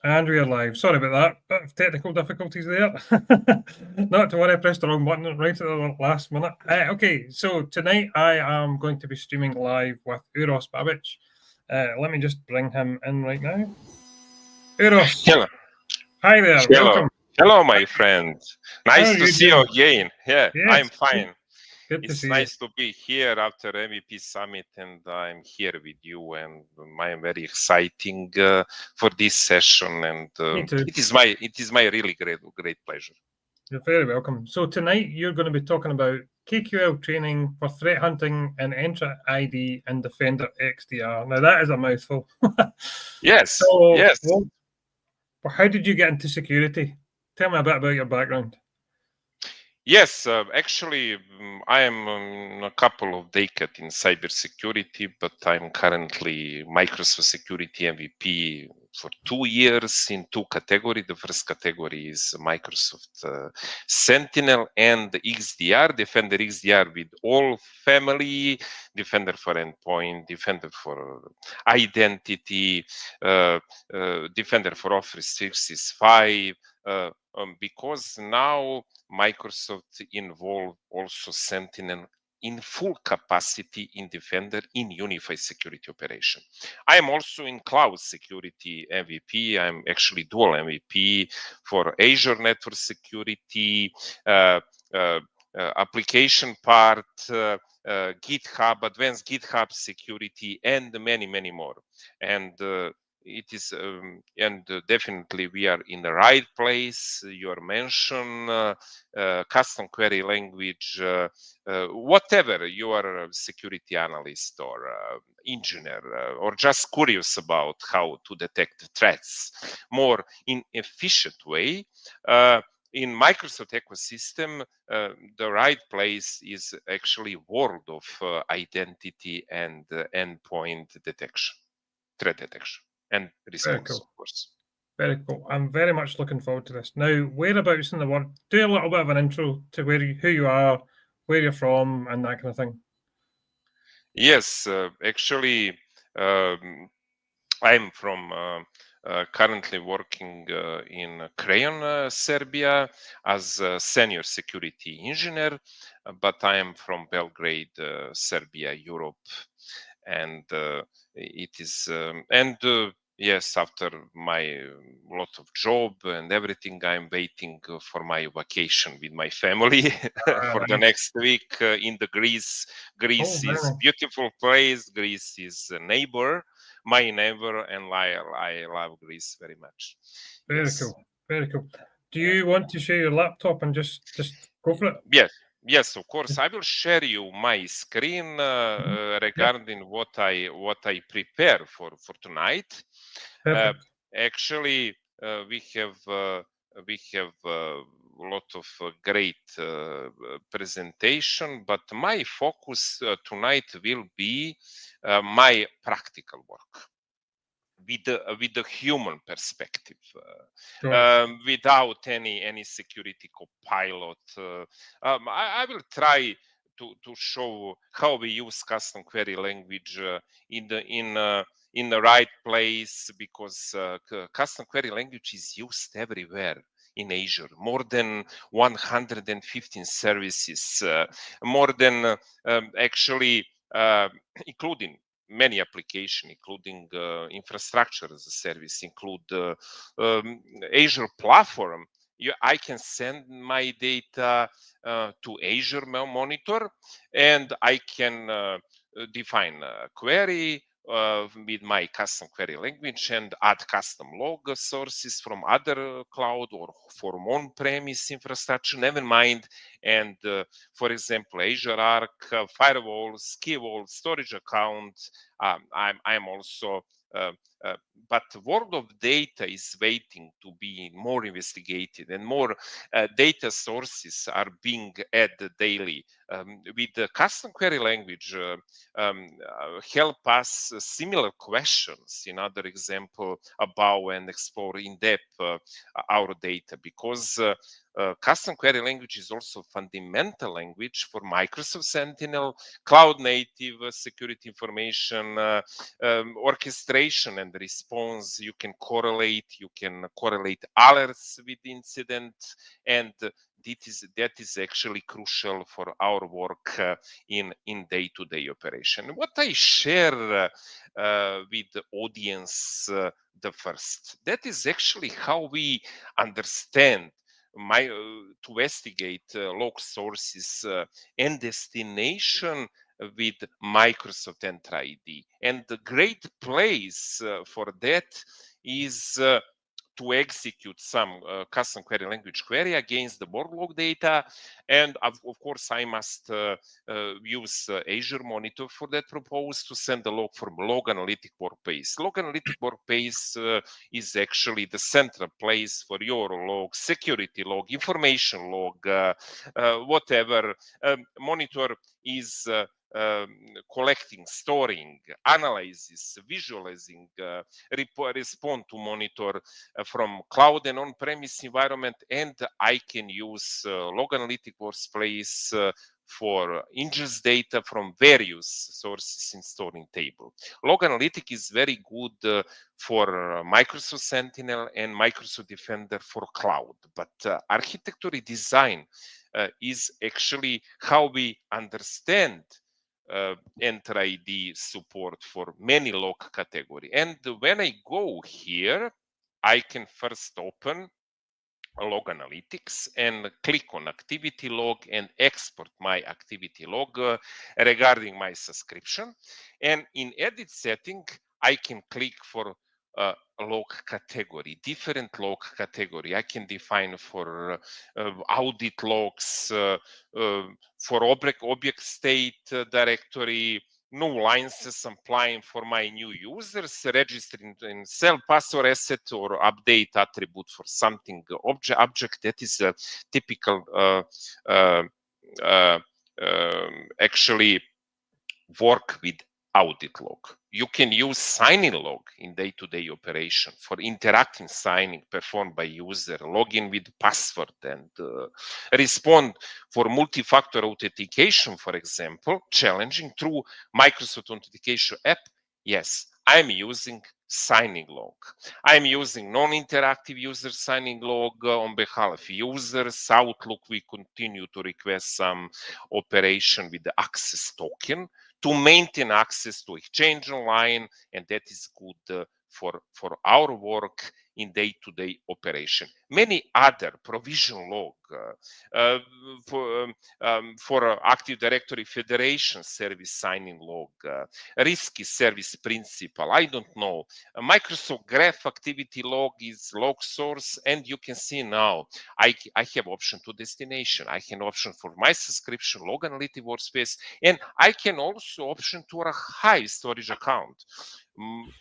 And we are live. Sorry about that. Bit of technical difficulties there. Not to worry, I pressed the wrong button right at the last minute. Okay, so tonight I am going to be streaming live with Uros Babic. Let me just bring him in right now. Uros, Hello. hi there. Hello. Welcome. Hello, my friend. How Nice are to you see you doing? again. Yeah, Yes, I'm fine. good to It's see you. nice to be here after MVP Summit, and I'm here with you, and I'm very exciting for this session, and Me too. it is my really great pleasure. You're very welcome. So tonight you're going to be talking about KQL training for threat hunting in Entra ID and Defender XDR. Now that is a mouthful. Yes, So, yes. how did you get into security? Tell me a bit about your background. Yes, actually, I am a couple of decades in cybersecurity, but I'm currently Microsoft Security MVP for 2 years in 2 categories. The first category is Microsoft Sentinel and XDR, Defender XDR with all family, Defender for endpoint, Defender for identity, Defender for Office 365, because now Microsoft involved also Sentinel in full capacity in Defender in unified security operation. I am also in cloud security MVP. I'm actually dual MVP for Azure network security, uh, uh, application part, GitHub, advanced GitHub security, and many more. And it is and definitely we are in the right place. You mentioned custom query language, whatever you are a security analyst or engineer or just curious about how to detect threats more in efficient way. In Microsoft ecosystem, the right place is actually world of identity and endpoint detection, threat detection and Very response, cool. of course. Very cool. I'm very much looking forward to this. Now, whereabouts in the world? Do a little bit of an intro to who you are, where you're from, and that kind of thing. Yes, actually, I'm from currently working in Crayon, Serbia as a senior security engineer, but I am from Belgrade, Serbia, Europe, and it is yes, after my lot of job and everything, I'm waiting for my vacation with my family for the Nice. next week in the Greece. Oh, Greece very is nice. beautiful place. Greece is a neighbor, my neighbor, and I love Greece very much. Very Yes. cool. Very cool. Do Yeah. you want to share your laptop and just go for it? Yes. Yes, of course. I will share you my screen Yep. regarding what I prepare for tonight. Uh, Perfect. actually, we have a lot of great presentation, but my focus tonight will be my practical work with the human perspective, Got it. without any security copilot. I will try to show how we use custom query language in the right place, because custom query language is used everywhere in Azure. More than 115 services, more than actually including many applications, including infrastructure as a service, include Azure platform. I can send my data to Azure Monitor, and I can define a query with my custom query language and add custom log sources from other cloud or from on-premise infrastructure, never mind. And for example, Azure Arc, firewalls, key vault, storage account. I'm also uh, uh, but world of data is waiting to be more investigated, and more data sources are being added daily with the custom query language help us similar questions, in other example, about and explore in depth our data, because custom query language is also fundamental language for Microsoft Sentinel, cloud native security information, orchestration and response. You can correlate alerts with incident, and that is actually crucial for our work in day-to-day operation. What I share with the audience the first, that is actually how we understand to investigate log sources and destination with Microsoft Entra ID. And the great place for that is to execute some custom query language query against the borg log data. And of course, I must use Azure Monitor for that purpose to send the log from log analytic workspace. Log analytic workspace is actually the central place for your log, security log, information log, whatever. Monitor is collecting, storing, analyzes, visualizing, respond to monitor from cloud and on-premise environment, and I can use log analytic workspace for ingest data from various sources in storing table. Log analytic is very good for Microsoft Sentinel and Microsoft Defender for cloud, but architecture design is actually how we understand Enter ID support for many log category. And when I go here, I can first open log analytics and click on activity log and export my activity log regarding my subscription. And in edit setting, I can click for log category, different log category. I can define for audit logs, for object state directory, new licenses applying for my new users, registering in cell password asset or update attribute for something object. That is a typical actually work with audit log. You can use signing log in day-to-day operation for interacting signing performed by user, login with password, and respond for multi-factor authentication, for example, challenging through Microsoft Authentication app. Yes, I'm using signing log. I'm using non-interactive user signing log on behalf of users. Outlook, we continue to request some operation with the access token to maintain access to Exchange Online, and that is good for our work in day-to-day operation. Many other provision log for Active Directory Federation service signing log, risky service principal, I don't know. Microsoft Graph activity log is log source, and you can see now I have option to destination. I have option for my subscription, log analytic workspace, and I can also option to a high storage account.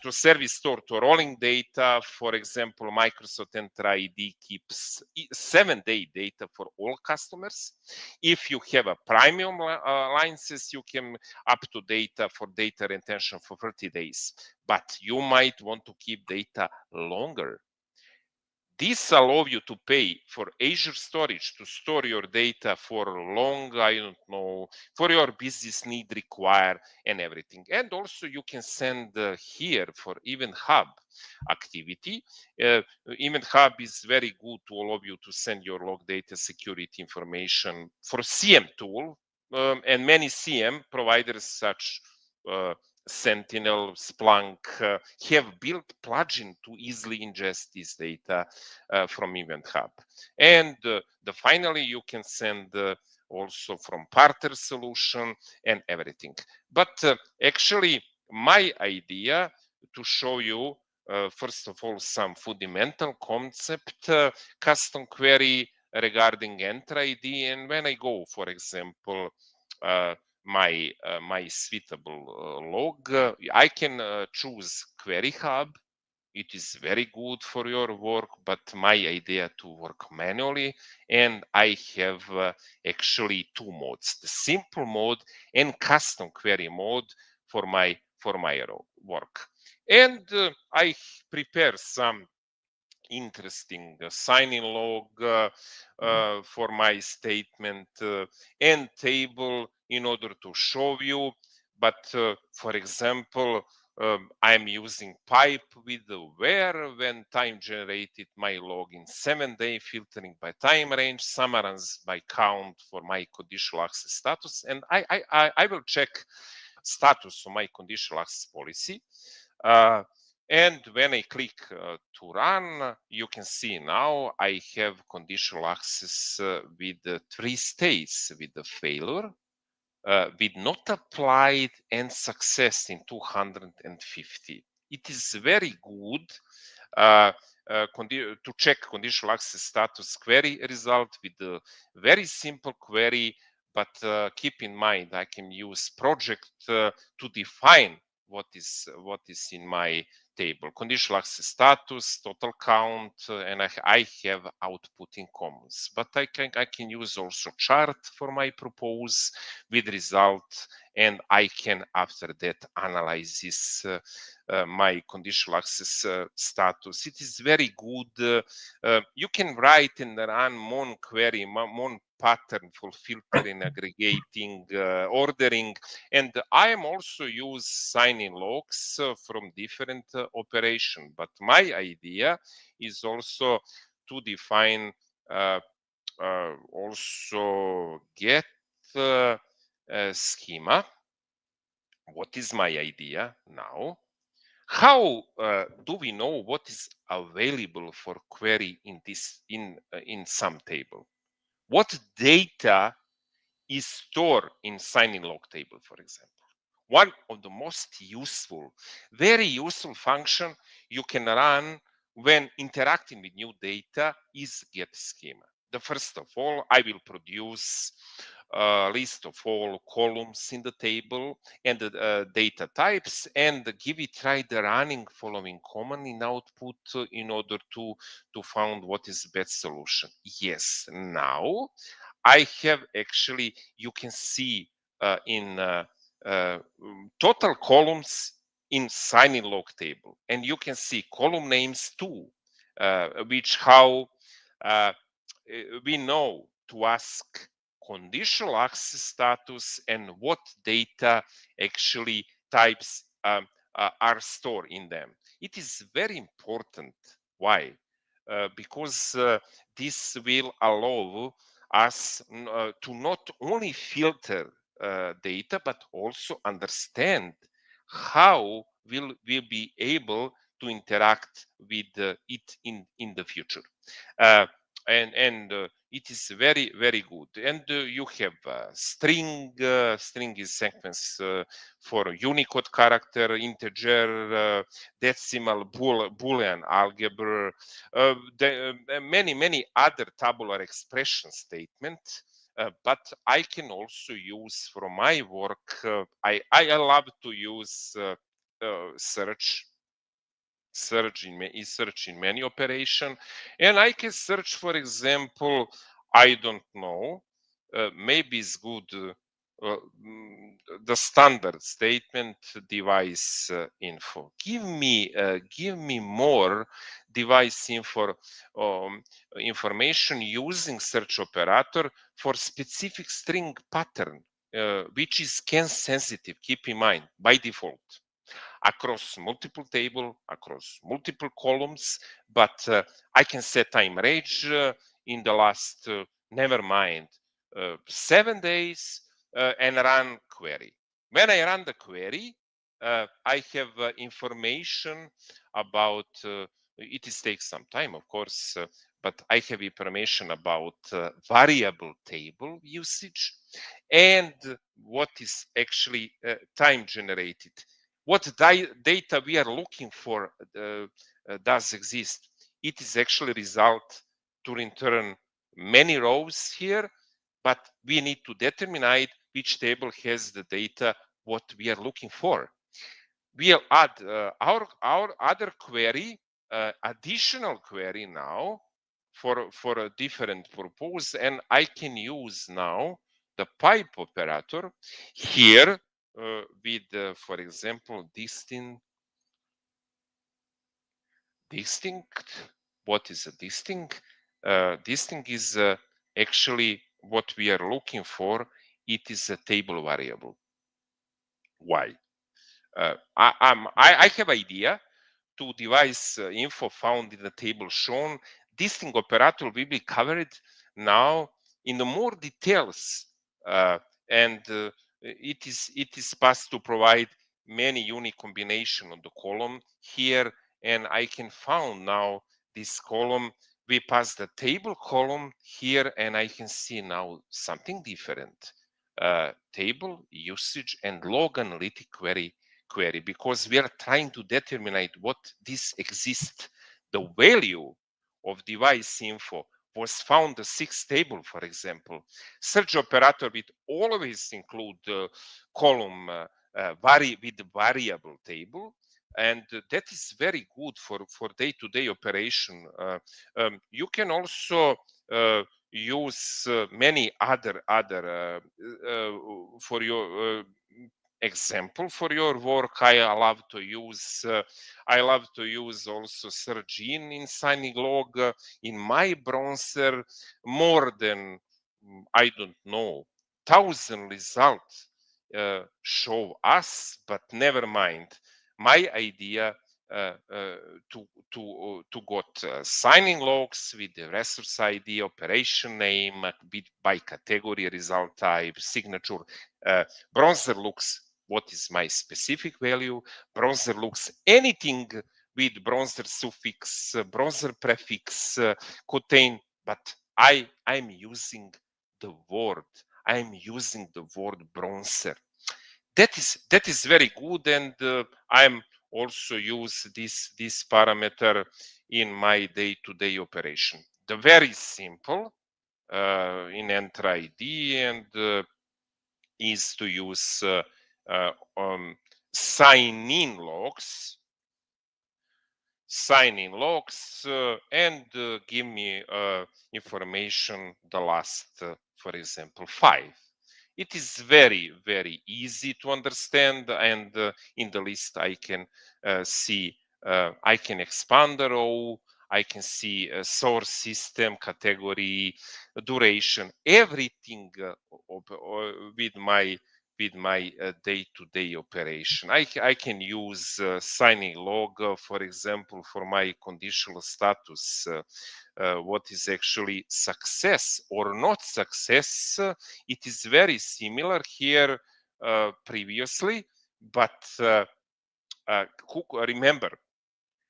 To service store to rolling data, for example, Microsoft Entra ID keeps 7-day data for all customers. If you have a premium license, you can up to data for data retention for 30 days, but you might want to keep data longer. This allows you to pay for Azure storage to store your data for long, I don't know, for your business need require and everything. And also you can send here for Event Hub activity. Event Hub is very good to allow you to send your log data security information for CM tool, and many CM providers such Sentinel, Splunk have built plugin to easily ingest this data from Event Hub. And finally, you can send also from partner solution and everything. But actually, my idea to show you, first of all, some fundamental concept, custom query regarding Entra ID. And when I go, for example, my suitable log, I can choose Query Hub, it is very good for your work, but my idea to work manually, and I have actually two modes: the simple mode and custom query mode for my work. And I prepare some interesting sign-in log for my statement and table in order to show you. But for example, I'm using pipe with the where when time generated my log in 7-day, filtering by time range, summarized by count for my conditional access status. And I will check status of my conditional access policy. And when I click to run, you can see now I have conditional access with the 3 states: with the failure, with not applied, and success in 250. It is very good uh, to check conditional access status query result with a very simple query. But keep in mind, I can use project to define what is in my table: conditional access status, total count, and I have output in commons. But I can use also chart for my propose with result, and I can after that analyze this my conditional access status. It is very good. You can write and run mon query, mon pattern for filtering, aggregating, ordering, and I am also use sign-in logs from different operation. But my idea is also to define also get schema. What is my idea now? How do we know what is available for query in this in some table? What data is stored in sign-in log table, for example? One of the most useful, very useful function you can run when interacting with new data is get schema. The first of all, I will produce a list of all columns in the table and the data types, and give it try the running following command in output in order to find what is the best solution. Yes, now I have actually, you can see in total columns in sign-in log table, and you can see column names too, which how we know to ask conditional access status and what data actually types are stored in them. It is very important. Why? Because this will allow us to not only filter data, but also understand how we'll be able to interact with it in the future. Uh, and it is very very good. And you have string is sequence for Unicode character, integer, decimal, boolean algebra, many other tabular expression statement. But I can also use from my work, I love to use search in many operation, and I can search, for example, I don't know, maybe it's good the standard statement device info. Give me more device info information using search operator for specific string pattern, which is scan sensitive. Keep in mind by default across multiple table, across multiple columns, but I can set time range in the last, never mind, 7 days, and run query. When I run the query, I have information about, it is takes some time, of course, but I have information about variable table usage and what is actually time generated, what data we are looking for does exist. It is actually result to return many rows here, but we need to determine which table has the data what we are looking for. we'll add our other query, additional query now for a different purpose, and I can use now the pipe operator here with, for example, distinct. What is a distinct? Distinct is actually what we are looking for. It is a table variable. Why? I have idea to device info found in the table shown. Distinct operator will be covered now in the more details, and it is passed to provide many unique combination of the column here, and I can found now this column. We pass the table column here, and I can see now something different. Table usage and log analytic query, because we are trying to determine what this exists. The value of device info was found the sixth table, for example. Search operator will always include column with variable table, and that is very good for day-to-day operation. You can also use many other for your example for your work. I love to use also search in signing log in my browser. More than I don't know 1,000 results show us, but never mind. My idea to got signing logs with the resource ID, operation name, by category, result type, signature. Browser looks what is my specific value. Browser looks anything with browser suffix, browser prefix, contain, but I'm using the word. I'm using the word browser. That is very good, and I'm also use this parameter in my day-to-day operation. The very simple in enter ID and is to use sign in logs and give me information the last for example 5. It is very easy to understand, and in the list I can see I can expand the row, I can see source system, category, duration, everything with my day-to-day operation. I can use signing log, for example, for my conditional status, what is actually success or not success. It is very similar here previously, but remember,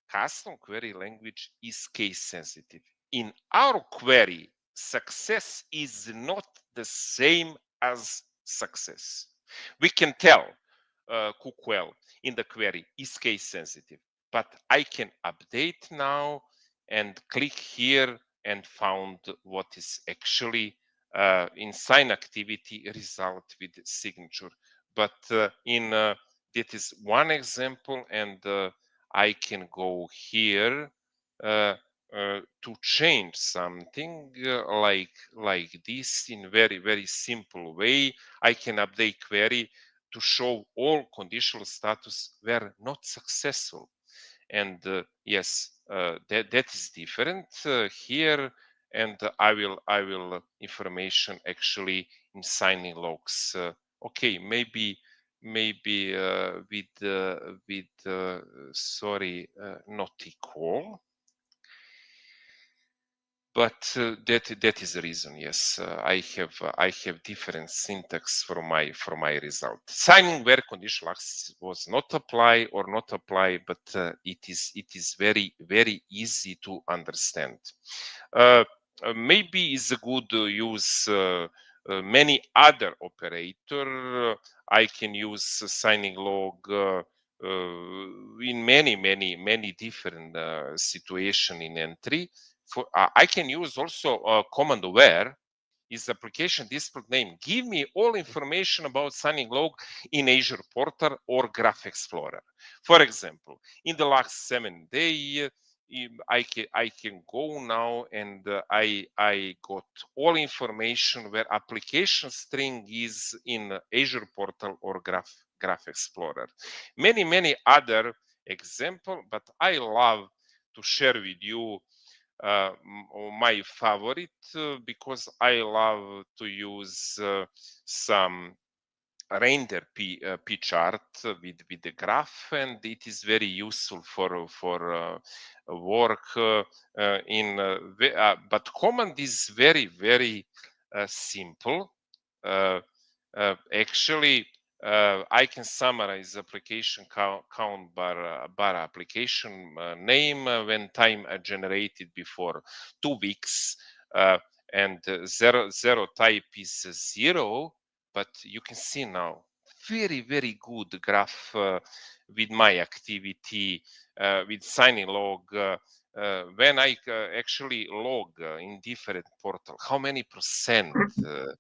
custom query language is case sensitive. In our query, success is not the same as success. We can tell cookwell in the query is case sensitive, but I can update now and click here and found what is actually in sign activity result with signature. But that is one example, and I can go here to change something like this in very simple way. I can update query to show all conditional status were not successful, and yes, that is different here, and I will information actually in signing logs. Okay, maybe with sorry, not equal, but that is the reason. Yes, I have different syntax for my result. Signing where conditional access was not apply or not apply, but it is very easy to understand. Maybe it's a good use many other operator. I can use signing log in many different situation in entry. I can use also command where is application display name. Give me all information about signing log in Azure Portal or Graph Explorer. For example, in the last 7 days, I can go now and I got all information where application string is in Azure Portal or Graph Explorer. Many other example, but I love to share with you my favorite because I love to use some render p chart with the graph, and it is very useful for work but command is very simple. Actually, I can summarize application count bar application name when time generated before 2 weeks, and zero type is 0. But you can see now very good graph with my activity, with signing log, when I actually log in different portal how many percent. Uh,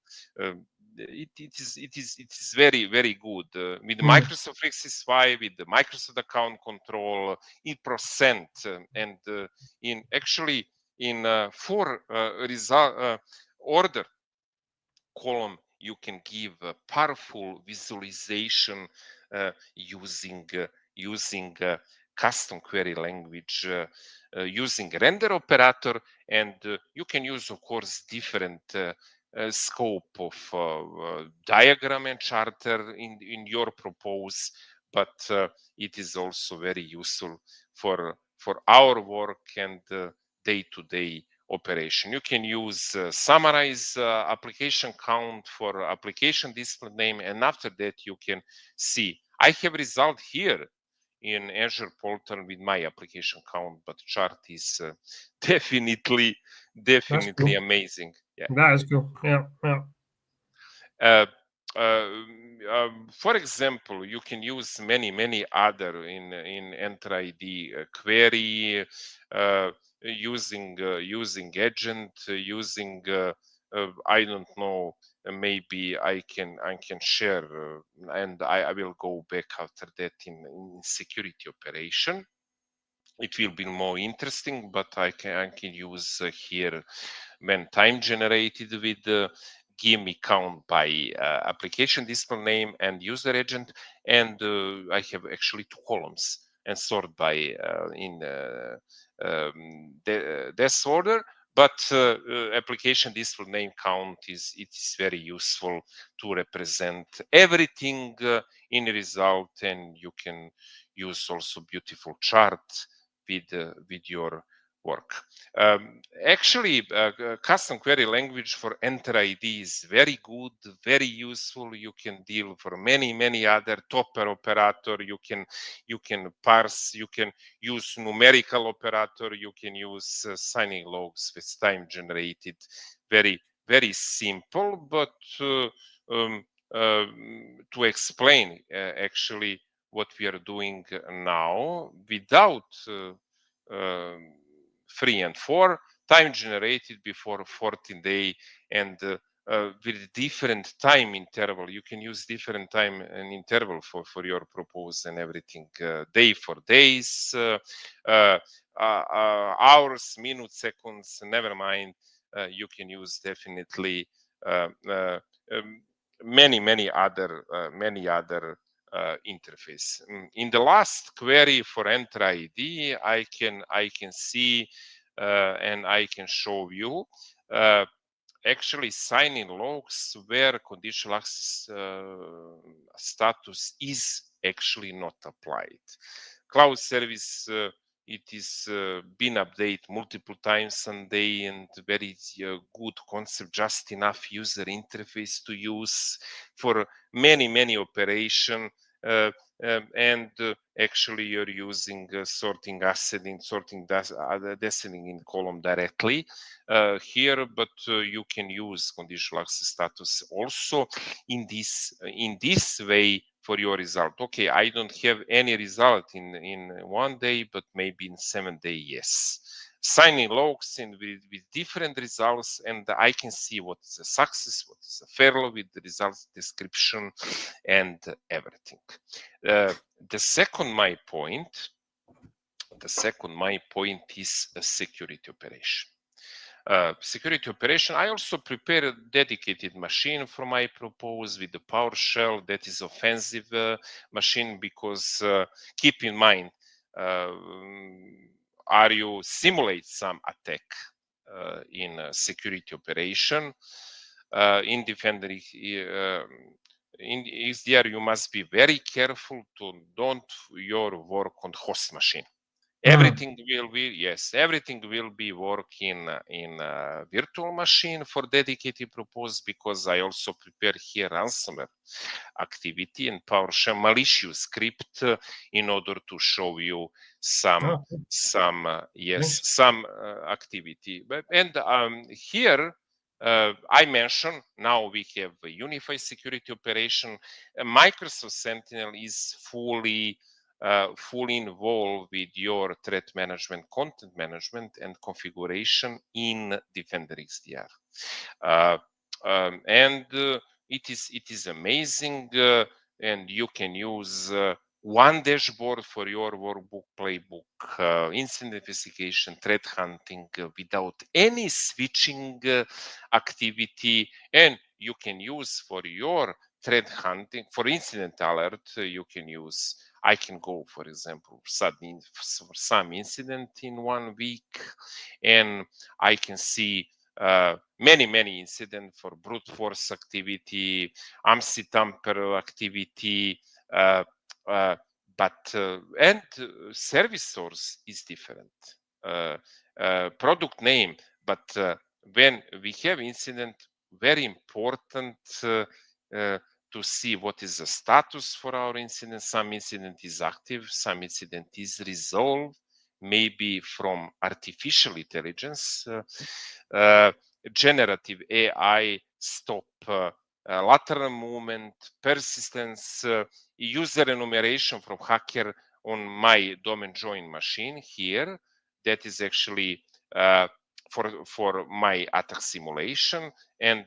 it is very good with Microsoft 365, with the Microsoft account control in percent, and in actually in for result order column you can give a powerful visualization using custom query language, using render operator, and you can use of course different scope of diagram and charter in your propose, but it is also very useful for our work and day-to-day operation. You can use summarize application count for application display name, and after that you can see I have result here in Azure Portal with my application count, but chart is definitely cool. amazing. Yeah. That is cool. Yeah. Uh, for example, you can use many other in Enter ID query, using agent, using I don't know. Maybe I can share, and I will go back after that in security operation. It will be more interesting, but I can use here when time generated with give me count by application display name and user agent, and I have actually 2 columns and sort by in this order. But application display name count is very useful to represent everything in result, and you can use also beautiful chart with your work. Actually, custom query language for Enter ID is very good, very useful. You can deal for many other topper operator. You can parse. You can use numerical operator. You can use signing logs with time generated. Very simple, but um, to explain actually what we are doing now without 3 and 4 time generated before 14 day, and with different time interval. You can use different time and interval for your propose and everything, day for days, hours, minutes, seconds, never mind. You can use definitely uh, uh, um, many other interface. In the last query for Enter ID, I can see and I can show you actually signing logs where conditional access status is actually not applied. Cloud service, it is been updated multiple times a day, and very good concept, just enough user interface to use for many operation. And actually you're using sorting asset in sorting descending in column directly here, but you can use conditional access status also in this way for your result. Okay, I don't have any result in 1 day, but maybe in 7 day, yes. signing logs in with different results, and I can see what is a success, what is a failure with the results description and everything. The second my point is a security operation. Security operation, I also prepare a dedicated machine for my purpose with the PowerShell that is offensive machine, because keep in mind, are you simulate some attack in a security operation in Defender in XDR, you must be very careful to don't your work on host machine. Everything will be working in a virtual machine for dedicated purpose, because I also prepare here ransomware activity and PowerShell malicious script in order to show you some activity. And here I mentioned now we have a unified security operation. Microsoft Sentinel is fully involved with your threat management, content management, and configuration in Defender XDR. And it is amazing, and you can use one dashboard for your workbook, playbook, incident investigation, threat hunting without any switching activity, and you can use for your threat hunting, for incident alert, you can use, I can go, for example, for some incident in 1 week, and I can see many incidents for brute force activity, AMSI tamper activity, but and service source is different, product name, but when we have incident, very important to see what is the status for our incident. Some incident is active, some incident is resolved, maybe from artificial intelligence, generative AI stop lateral movement, persistence, user enumeration from hacker on my domain join machine here. That is actually for my attack simulation, and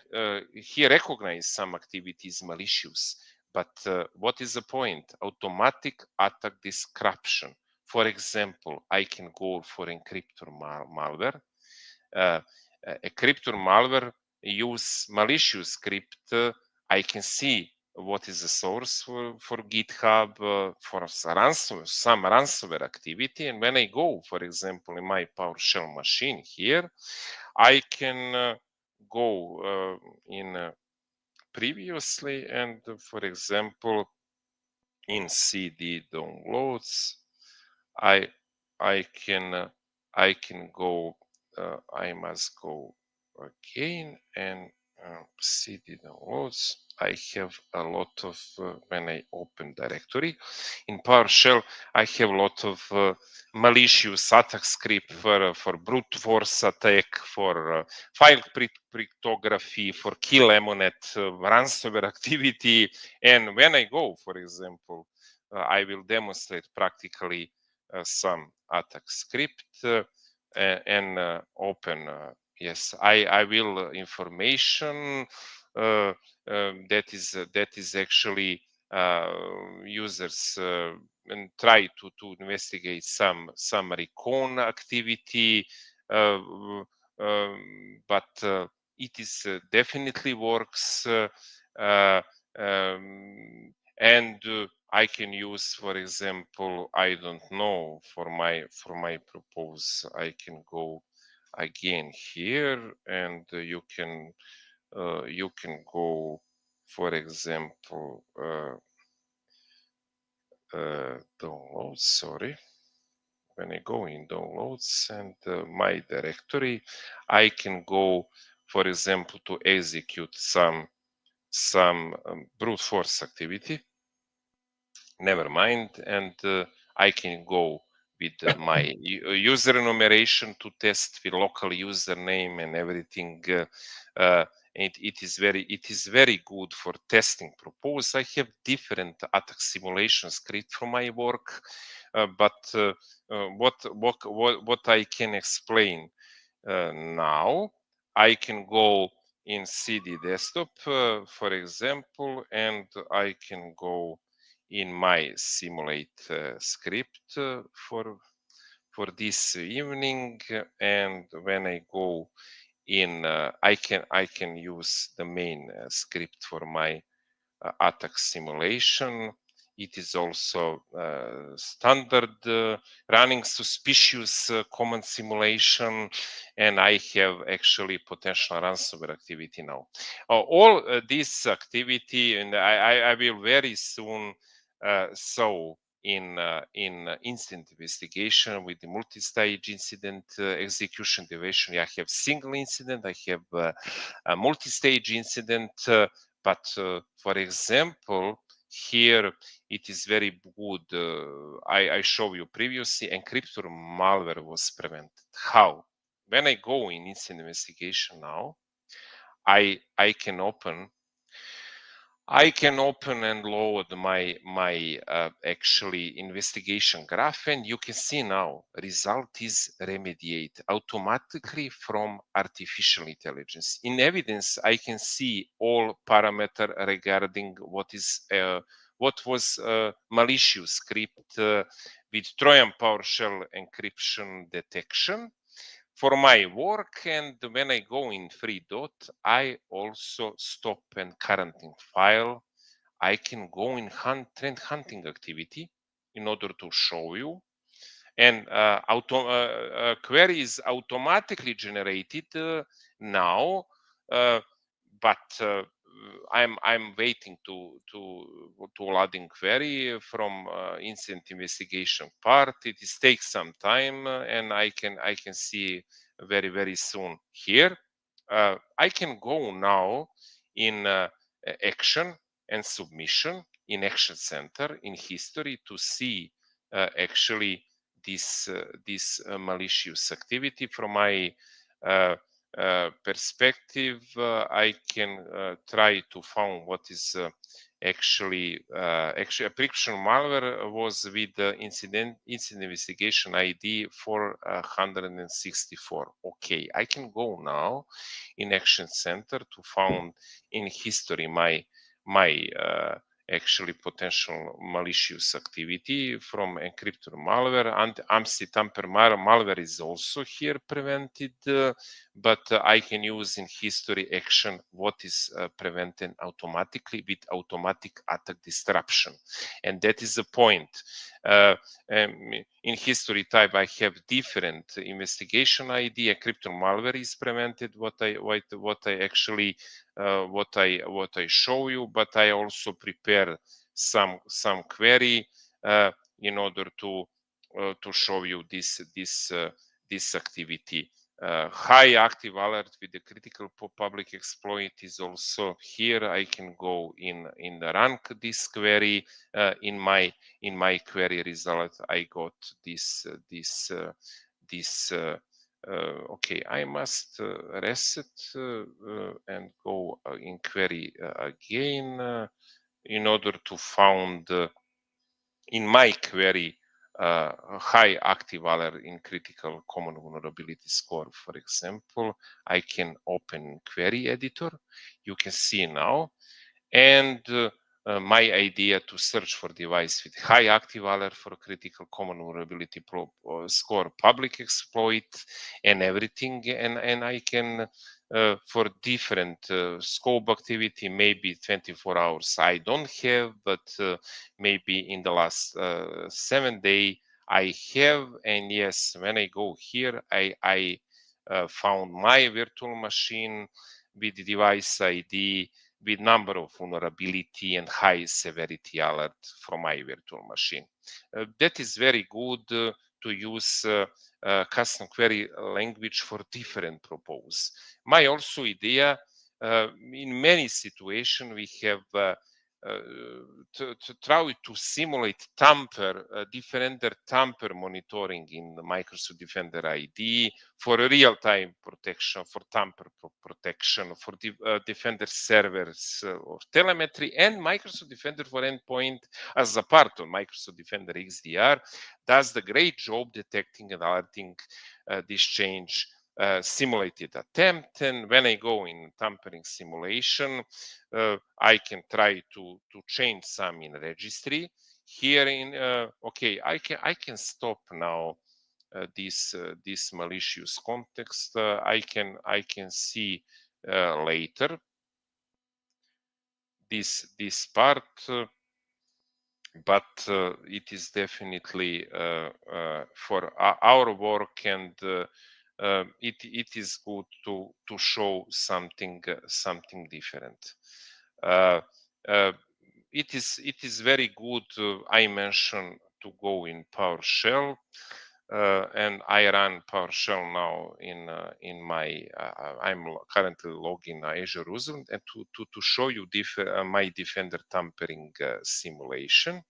he recognized some activities malicious. But what is the point? Automatic attack description. For example, I can go for encryptor malware. Encryptor malware use malicious script. I can see what is the source for GitHub, for some ransomware activity. And when I go, for example, in my PowerShell machine here, I can go in previously, and for example, in CD downloads, I can go. I must go again and CD downloads. I have a lot of when I open directory in PowerShell, I have a lot of malicious attack script for brute force attack, for file cryptography, for key lemonet, ransomware activity. And when I go, for example, I will demonstrate practically some attack script and open. Yes, I will information that is actually users and try to investigate some recon activity, but it is definitely works, and I can use, for example, I don't know, for my purpose, I can go again here, and you can go, for example, downloads. Sorry, when I go in downloads and my directory, I can go, for example, to execute some brute force activity. Never mind, and I can go with my user enumeration to test the local username and everything, it is very good for testing purpose. I have different attack simulation script for my work, but what I can explain now, I can go in CD desktop, for example, and I can go in my simulate script for this evening, and when I go in, I can use the main script for my attack simulation. It is also standard running suspicious command simulation, and I have actually potential ransomware activity now. All this activity, and I will very soon show in incident investigation with the multi-stage incident execution deviation. I have single incident, I have a multi-stage incident. But for example, here it is very good. I show you previously, encryptor malware was prevented. How? When I go in incident investigation now, I can open and load my actually investigation graph, and you can see now result is remediate automatically from artificial intelligence. In evidence, I can see all parameter regarding what was malicious script with Trojan PowerShell encryption detection for my work. And when I go in free dot, I also stop and quarantine file. I can go in trend hunting activity in order to show you. And query is automatically generated now, but I'm waiting to loading query from incident investigation part. It is takes some time, and I can see very soon here. I can go now in action and submission in action center in history to see actually this malicious activity. From my perspective, I can try to find what is actually encryption malware was with the incident investigation ID 464. Okay, I can go now in action center to find in history my actually potential malicious activity from encryptor malware, and anti-tamper malware is also here prevented, but I can use in history action what is prevented automatically with automatic attack disruption, and that is the point. In history type, I have different investigation ID. Encryptor malware is prevented. What I actually what I show you, but I also prepare some query in order to show you this activity. High active alert with the critical public exploit is also here. I can go in the rank this query. In my query result, I got this okay, I must reset and go in query again in order to find in my query high active alert in critical common vulnerability score. For example, I can open query editor. You can see now, and my idea to search for device with high active alert for critical common vulnerability score public exploit and everything, and I can for different scope activity, maybe 24 hours I don't have, but maybe in the last 7 days I have. And yes, when I go here, I found my virtual machine with device ID, with number of vulnerability and high severity alert from my virtual machine. That is very good to use custom query language for different purpose. My also idea, in many situations we have to try to simulate tamper, Defender tamper monitoring in the Microsoft Defender ID for real-time protection, for tamper protection, for Defender servers or telemetry, and Microsoft Defender for endpoint as a part of Microsoft Defender XDR does the great job detecting and alerting this change simulated attempt. And when I go in tampering simulation, I can try to change some in registry. Here in okay, I can stop now this malicious context. I can see later this part. But it is definitely for our work, and it is good to show something different. It is very good. I mentioned to go in PowerShell, and I run PowerShell now in my. I'm currently logged in Azure Roosevelt, and to show you my Defender tampering simulation,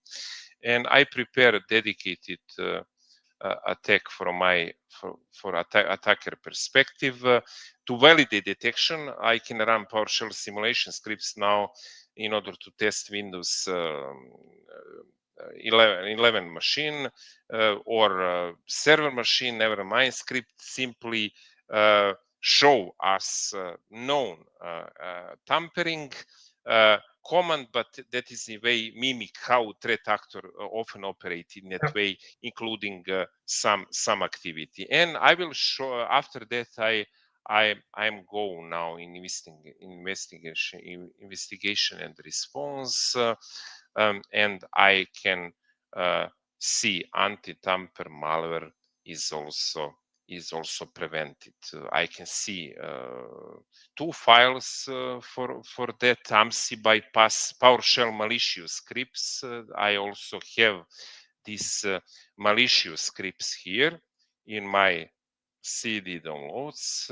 and I prepare a dedicated attack from my for attacker perspective. To validate detection, I can run PowerShell simulation scripts now in order to test Windows 11 machine or server machine. Never mind, script simply show us known tampering command, but that is a way mimic how threat actor often operate in that way, including some activity. And I will show after that. I'm go now in investigation and response, and I can see anti-tamper malware is also prevented. I can see two files for that AMSI bypass PowerShell malicious scripts. I also have these malicious scripts here in my CD downloads,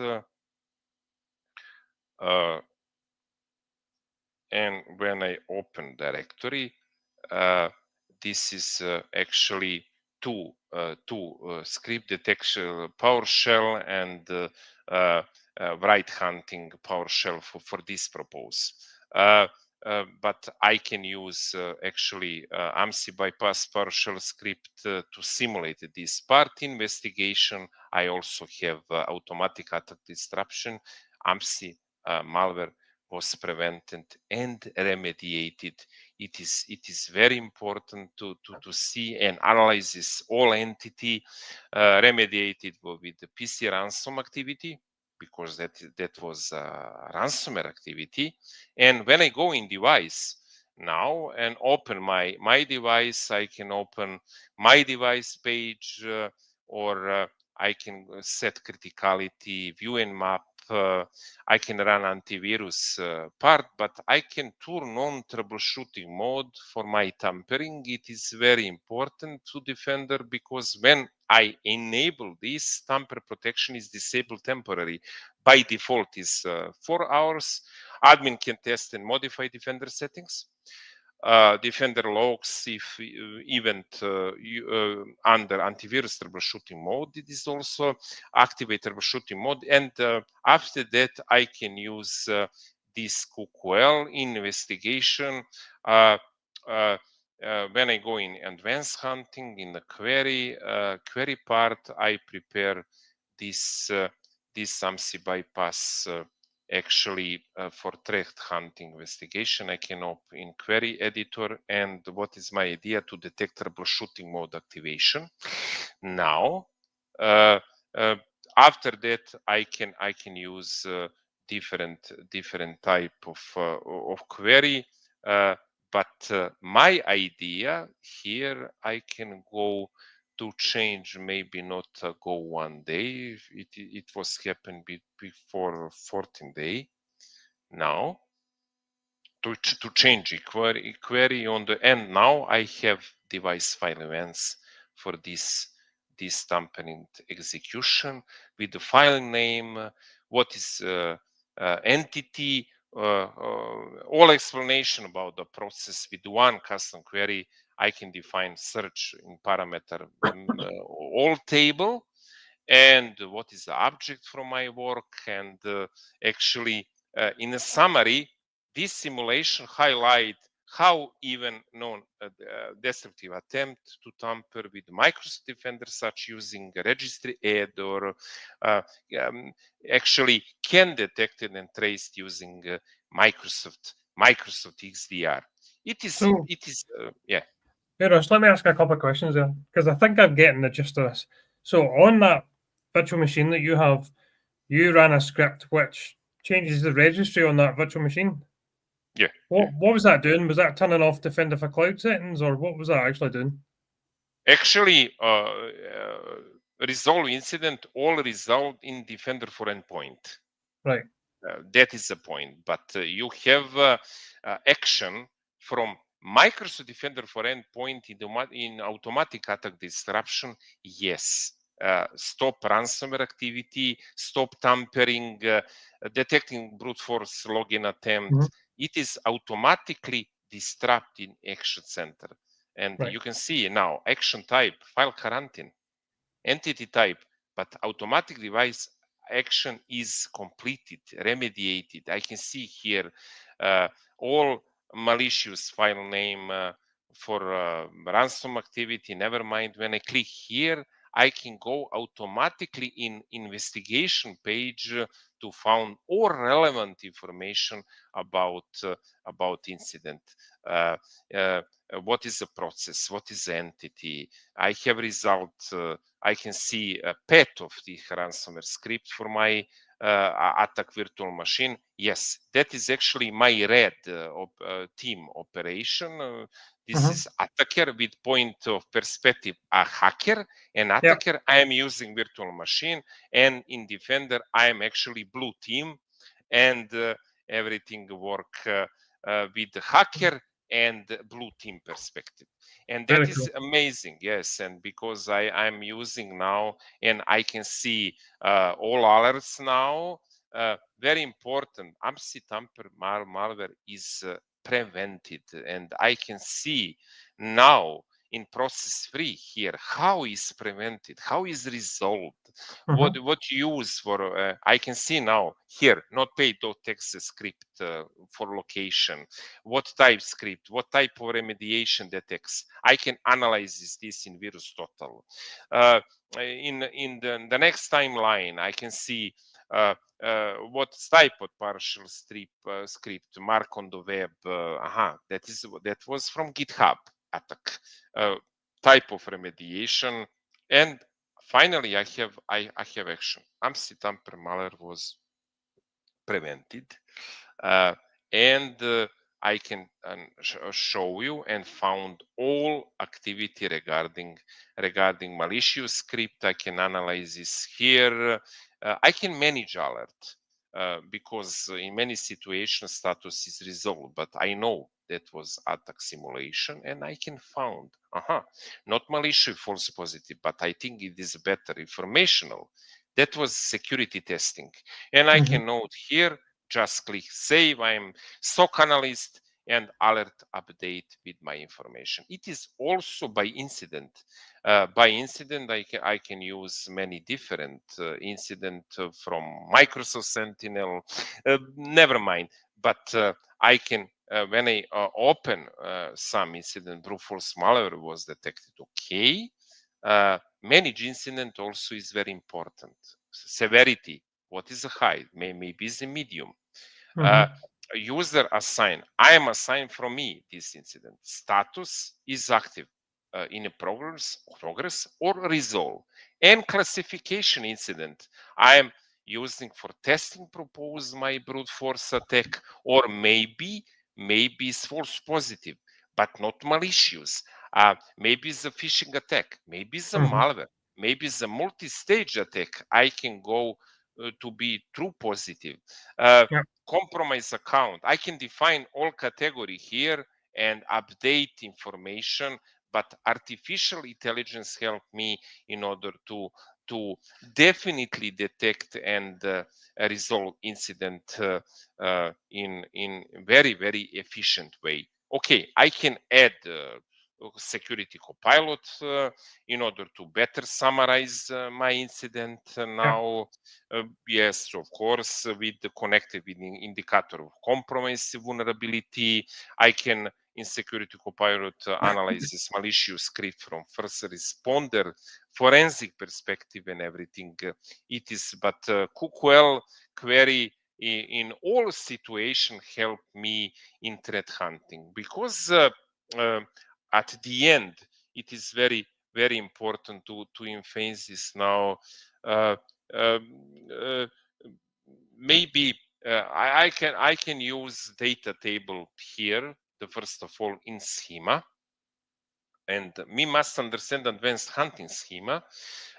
and when I open directory, this is actually two script detection PowerShell and right hunting PowerShell for this purpose. But I can use actually AMSI bypass PowerShell script to simulate this part investigation. I also have automatic attack disruption. AMSI malware was prevented and remediated. It is very important to see and analyze this all entity remediated with the PC ransom activity, because that was ransomware activity. And when I go in device now and open my device, I can open my device page, or I can set criticality, view and map. I can run antivirus part, but I can turn on troubleshooting mode for my tampering. It is very important to Defender, because when I enable this, tamper protection is disabled temporary. By default is 4 hours. Admin can test and modify Defender settings. Defender logs if event under antivirus troubleshooting mode. It is also activate troubleshooting mode, and after that I can use this QQL investigation. When I go in advanced hunting in the query part, I prepare this AMSI bypass. Actually, for threat hunting investigation, I can open in query editor, and what is my idea to detect troubleshooting mode activation. Now, after that, I can use different type of query. But my idea here, I can go to change, maybe not go one day. It was happened before 14 day. Now to change query on the end. Now I have device file events for this tampering execution with the file name, what is entity, all explanation about the process with one custom query. I can define search in parameter all table, and what is the object from my work, and actually in a summary, this simulation highlight how even destructive attempt to tamper with Microsoft Defender, such using a registry add or actually can detect it and traced using Microsoft XDR. It is So, yeah. Uros, let me ask a couple of questions there, because I think I'm getting the gist of this. So, on that virtual machine that you have, you ran a script which changes the registry on that virtual machine. Yeah. What was that doing? Was that turning off Defender for Cloud settings, or what was that actually doing? Actually, resolve incident all result in Defender for endpoint. Right. That is the point. But you have action from Microsoft Defender for endpoint in automatic attack disruption. Yes. Stop ransomware activity, stop tampering, detecting brute force login attempt. Mm-hmm. It is automatically disrupt in action center. And Right. you can see now action type, file quarantine, entity type, but automatic device action is completed, remediated. I can see here all malicious file name for ransom activity. Never mind, when I click here, I can go automatically in investigation page to found all relevant information about incident. What is the process? What is the entity? I have result. I can see a path of the ransomware script for my attack virtual machine. Yes, that is actually my red team operation. This is attacker with point of perspective a hacker, and attacker I am using virtual machine, and in defender I am actually blue team, and everything work with the hacker and blue team perspective, and that Very is cool. amazing. Yes, and because I'm using now and I can see all alerts now. Very important, AMSI tamper malware is prevented, and I can see now in process 3 here how is prevented, how is resolved, what use for I can see now here notepad.exe script for location, what type script, what type of remediation detects. I can analyze this in Virus Total. In the next timeline, I can see what type of partial script mark on the web. That was from GitHub attack. Type of remediation, and finally I have action. AMSI tamper malware was prevented, and I can show you and found all activity regarding malicious script. I can analyze this here. I can manage alert because in many situations status is resolved, but I know that was attack simulation, and I can found not malicious false positive, but I think it is better informational. That was security testing, and I can note here, just click save. I'm SOC analyst, and alert update with my information. It is also by incident. I can use many different incident from Microsoft Sentinel. Never mind, but I can when I open some incident, brute force malware was detected. Okay, manage incident also is very important. Severity. What is the high? Maybe is the medium. User assign. I am assigned from me this incident. Status is active in a progress or resolve. And classification incident. I am using for testing propose my brute force attack, or maybe it's false positive, but not malicious. Maybe it's a phishing attack. Maybe it's a malware. Maybe it's a multi-stage attack. I can go to be true positive. Compromise account. I can define all category here and update information, but artificial intelligence help me in order to to definitely detect and resolve incident in very, very efficient way. Okay, I can add security copilot in order to better summarize my incident now. Yes, of course, with the connected with the indicator of compromise vulnerability, I can in security copilot analyze this malicious script from first responder forensic perspective and everything. It is, but cookwell query in all situation help me in threat hunting, because uh, at the end it is very, very important to emphasize this now. uh, um, uh, Maybe I can use data table here, the first of all in schema, and we must understand advanced hunting schema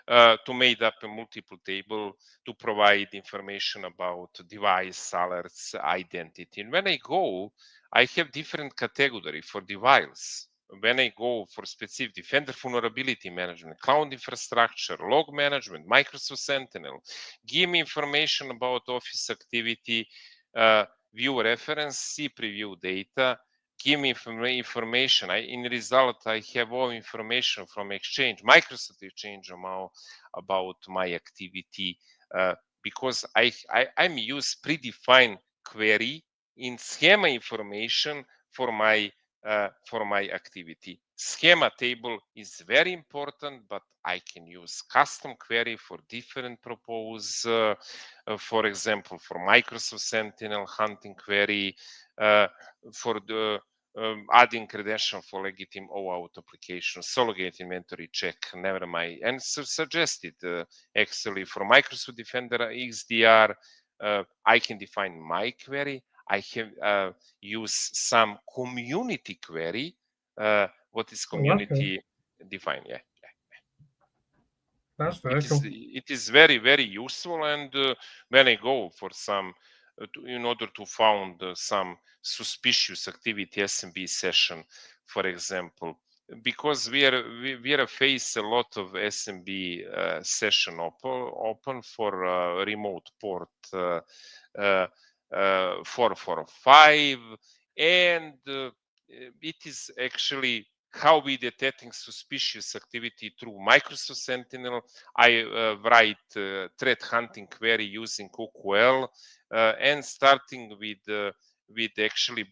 to make up a multiple table to provide information about device, alerts, identity. And when I go, I have different category for device. When I go for specific Defender vulnerability management, cloud infrastructure, log management, Microsoft Sentinel, give me information about Office activity, view reference, see preview data, give me information. In result, I have all information from Exchange, Microsoft Exchange about my activity, because I'm use predefined query in schema information for my activity. Schema table is very important, but I can use custom query for different purpose. For example, for Microsoft Sentinel hunting query, for the adding credential for legitimate OAuth application, Sologate inventory check, never mind, and suggested actually for Microsoft Defender XDR, I can define my query. I have use some community query. What is community defined? Yeah, That's very cool. it is very, very useful. And when I go for some in order to found some suspicious activity SMB session, for example, because we are face a lot of SMB session open for remote port 445, and it is actually how we detecting suspicious activity through Microsoft Sentinel. I write threat hunting query using cookwell, and starting with actually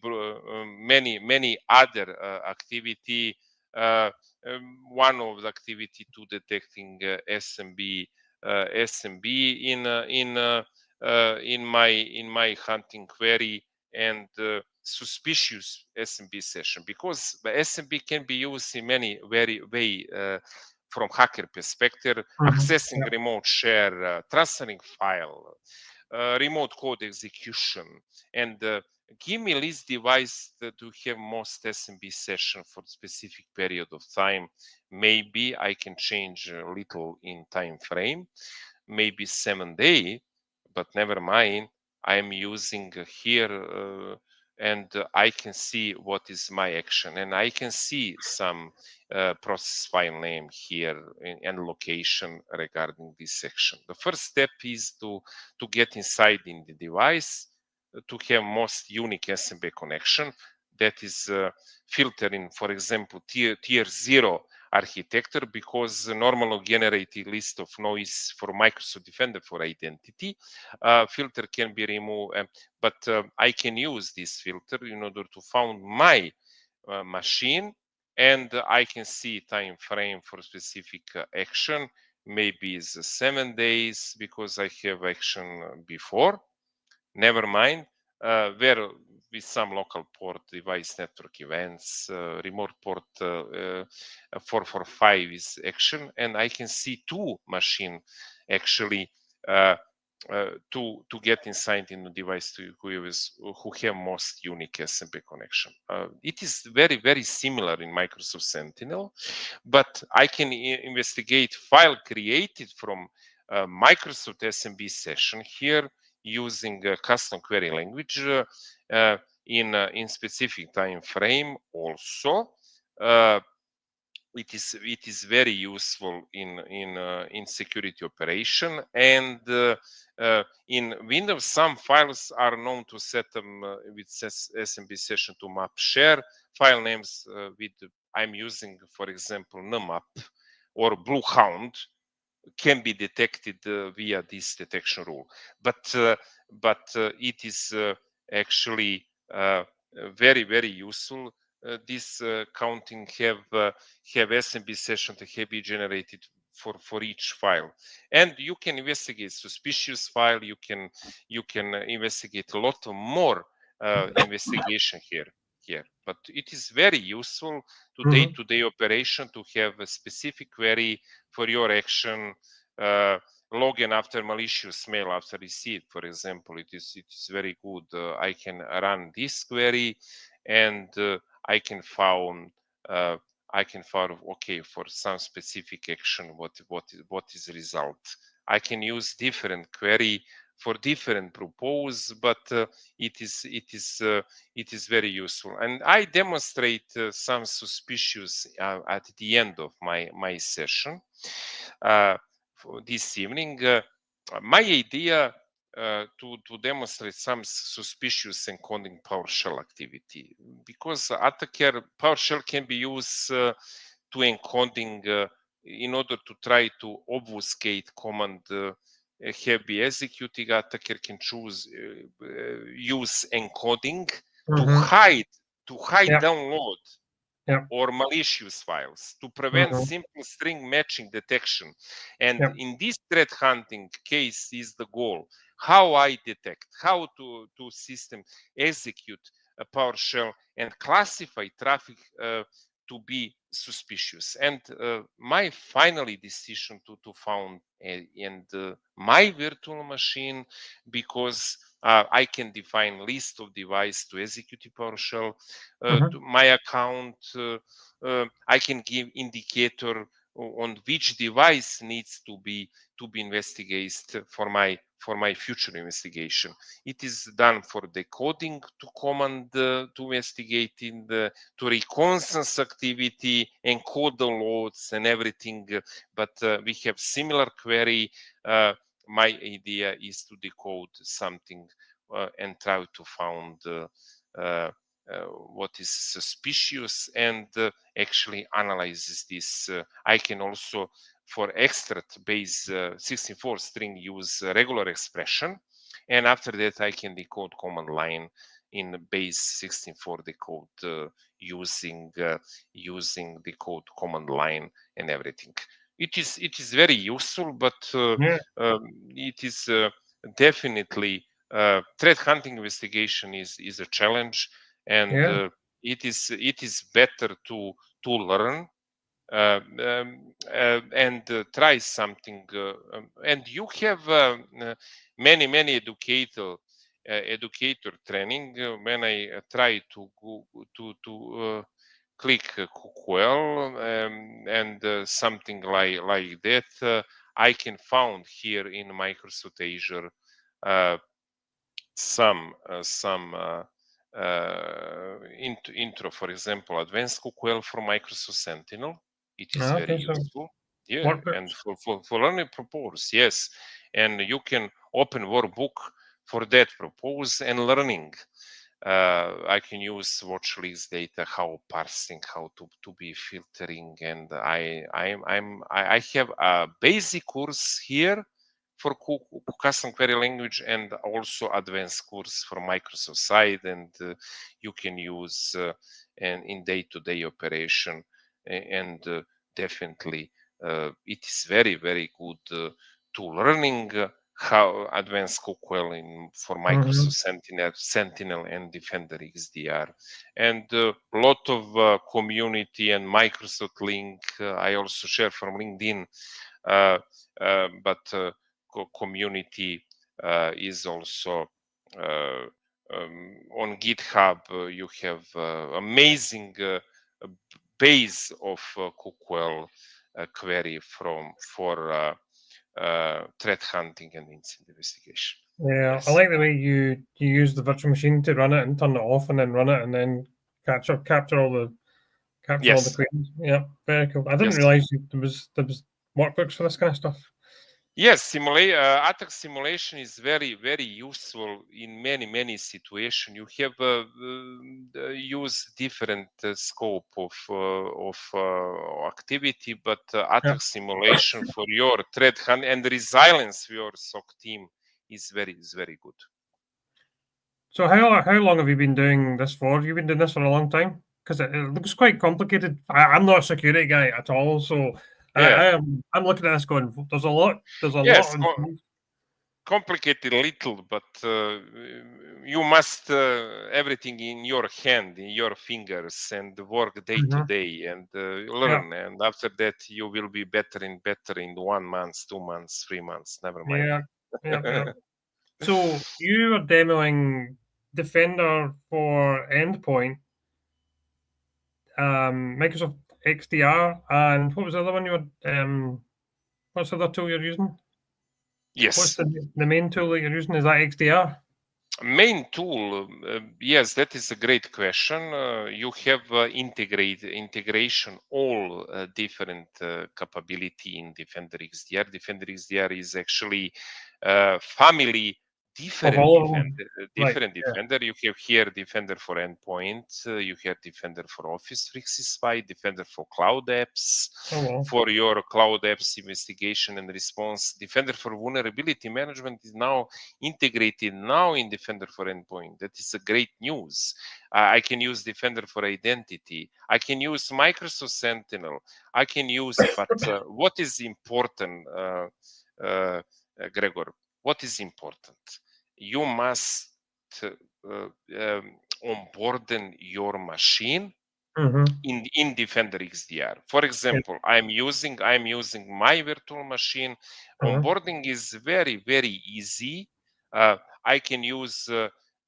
many other activity. One of the activity to detecting SMB in my hunting query, and suspicious SMB session, because the SMB can be used in many very way, from hacker perspective, accessing remote share, transferring file, remote code execution, and give me list device that to have most SMB session for specific period of time. Maybe I can change a little in time frame, maybe 7 day, but never mind. I'm using here, and I can see what is my action, and I can see some process file name here and location regarding this section. The first step is to get inside in the device, to have most unique SMB connection. That is filtering, for example, tier 0 architecture, because normal generated list of noise for Microsoft Defender for identity filter can be removed, but I can use this filter in order to find my machine, and I can see time frame for specific action. Maybe it's 7 days because I have action before. Never mind, where with some local port device network events, remote port 445 is action, and I can see two machine actually to get inside in the device to who have most unique SMB connection. It is very, very similar in Microsoft Sentinel, but I can investigate file created from Microsoft SMB session here using a custom query language in specific time frame also. it is very useful in security operation, and in Windows some files are known to set them with SMB session to map share file names with I'm using, for example, nummap or Bluehound can be detected via this detection rule, but it is actually very useful. This counting have SMB session to be generated for each file, and you can investigate suspicious file. You can investigate a lot more investigation here, but it is very useful to day-to-day operation to have a specific query for your action. Login after malicious mail after receipt, for example, it is very good. I can run this query, and I can found okay, for some specific action what is the result. I can use different query for different purpose, but it is very useful, and I demonstrate some suspicious at the end of my session for this evening. My idea to demonstrate some suspicious encoding PowerShell activity, because attacker PowerShell can be used to encoding in order to try to obfuscate command have be executing. Attacker can choose use encoding to hide download or malicious files to prevent simple string matching detection. And in this threat hunting case is the goal. How I detect, how to system execute a PowerShell and classify traffic to be suspicious. And my finally decision to found and my virtual machine, because I can define list of device to execute PowerShell to my account. I can give indicator on which device needs to be investigated for my future investigation. It is done for decoding to command to investigating to reconnaissance activity, encode the loads and everything. But we have similar query. My idea is to decode something and try to find what is suspicious and actually analyzes this. I can also for extract base 64 string use regular expression, and after that I can decode command line in base 64 decode using decode command line and everything. It is very useful, but it is definitely threat hunting investigation is a challenge, and it is better to learn and try something. And you have many educator training. When I try to go to click QQL and something like that, I can found here in Microsoft Azure some intro, for example, advanced QQL for Microsoft Sentinel. It is very useful. Yeah, and for learning purpose, yes. And you can open workbook for that purpose and learning. I can use watch list data, how parsing, how to be filtering, and I have a basic course here for custom query language and also advanced course for Microsoft side, and you can use in day-to-day operation, and definitely it is very good to learning how advanced QQL for Microsoft Sentinel and Defender XDR, and a lot of community and Microsoft link I also share from LinkedIn, but community is also on GitHub. You have amazing base of QQL query for threat hunting and incident investigation. Yeah, yes. I like the way you use the virtual machine to run it and turn it off and then run it and then capture all Capture all the Yes. queries. Yeah, very cool. I didn't Yes. realize there was workbooks for this kind of stuff. Yes, attack simulation is very, very useful in many situations. You have use different scope of activity, but Yeah. attack simulation for your threat hunt and resilience for your SOC team is very good. So how long have you been doing this for? You've been doing this for a long time? Because it looks quite complicated. I'm not a security guy at all, so Yeah. I'm looking at this going, there's a lot. Yes, Involved. complicated a little, but you must everything in your hand, in your fingers, and work day to day and learn. Yeah. And after that, you will be better and better in 1 month, 2 months, 3 months. Never mind. Yeah. Yeah. So you are demoing Defender for Endpoint, Microsoft XDR, and what was the other one you were? What's the other tool you're using? What's Yes. the main tool that you're using? Is that XDR? Main tool, yes, that is a great question. You have integration all different capability in Defender XDR. Defender XDR is actually family Of different all of them. Right. different Yeah. Defender. You have here Defender for Endpoint, you have Defender for Office 365, Defender for Cloud Apps, Oh well. for your Cloud Apps investigation and response. Defender for Vulnerability Management is now integrated now in Defender for Endpoint. That is a great news. I can use Defender for Identity. I can use Microsoft Sentinel. I can use, but what is important, Gregor? What is important? You must onboard your machine in Defender XDR. For example, I'm using my virtual machine. Onboarding is very easy. I can use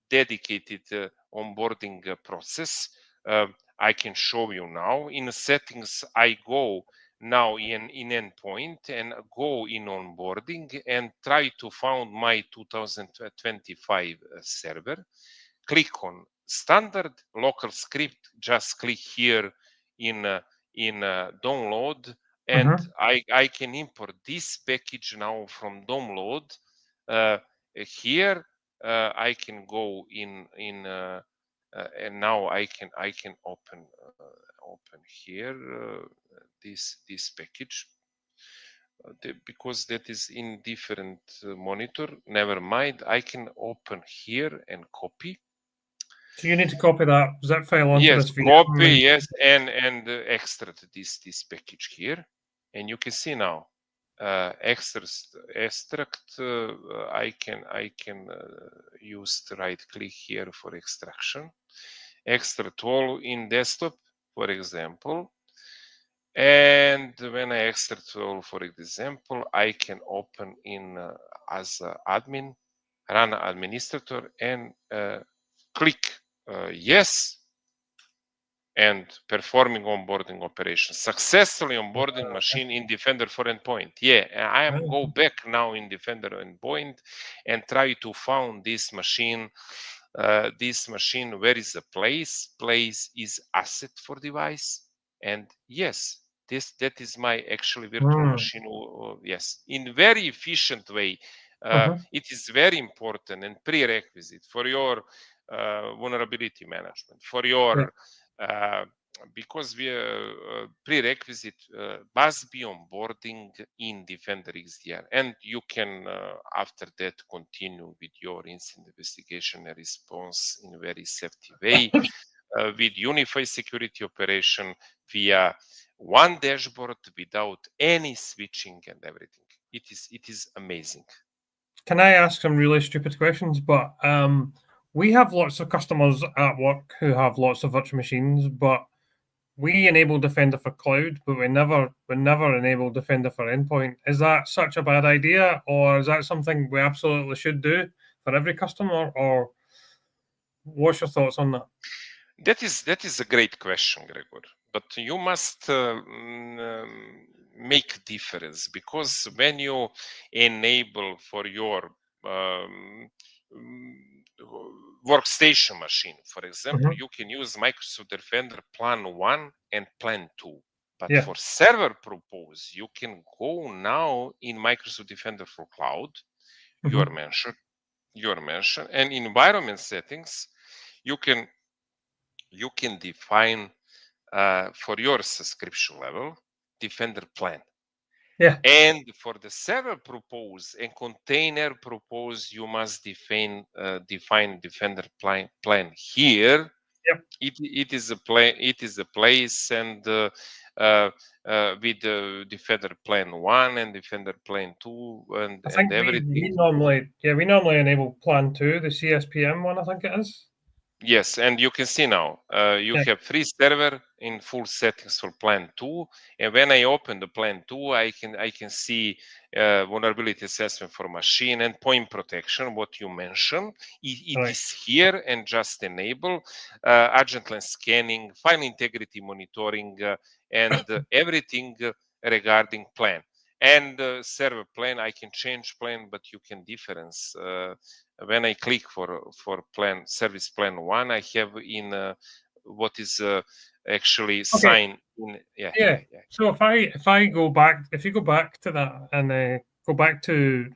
dedicated onboarding process. I can show you now. In settings, I go now in endpoint and go in onboarding and try to find my 2025 server. Click on standard local script. Just click here in download, and I can import this package now from download. Here I can go in and now I can open here this package because that is in different monitor. Never mind, I can open here and copy. So you need to copy that zip file onto Yes, this VM. copy, yes, and extract this package here, and you can see now extract. I can use the right click here for extraction. Extract all in desktop, for example. And when I extract all, for example, I can open in as admin, run administrator, and click yes, and performing onboarding operations. Successfully onboarding machine in Defender for Endpoint. Yeah, I am go back now in Defender Endpoint and try to find this machine. This machine, where is the place? Place is asset for device. And yes, that is my actually virtual machine. Yes, in very efficient way. It is very important and prerequisite for your vulnerability management, for your because we prerequisite must be onboarding in Defender XDR, and you can after that continue with your incident investigation and response in a very safety way with unified security operation via one dashboard without any switching and everything. It is amazing. Can I ask some really stupid questions? But we have lots of customers at work who have lots of virtual machines, but we enable Defender for Cloud, but we never enable Defender for Endpoint. Is that such a bad idea, or is that something we absolutely should do for every customer? Or what's your thoughts on that? That is a great question, Gregor. But you must make difference, because when you enable for your workstation machine, for example, Mhm. you can use Microsoft Defender Plan 1 and Plan 2. But Yeah. for server purpose, you can go now in Microsoft Defender for Cloud, Mhm. your mention, and in environment settings, you can define for your subscription level Defender plan. Yeah. And for the server purpose and container purpose, you must define Defender plan here. Yep. It is a place and with the Defender plan 1 and Defender plan 2 I and think we everything. normally enable plan 2, the CSPM one, I think it is. Yes, and you can see now you Yeah. have 3 server in full settings for plan 2, and when I open the plan 2, I can see vulnerability assessment for machine and point protection, what you mentioned. It Right. is here, and just enable agent length scanning, file integrity monitoring, and everything regarding plan. And server plan, I can change plan, but you can difference. When I click for plan service plan 1, I have in what is actually Okay. sign in. Yeah. Yeah. So if you go back to that and go back to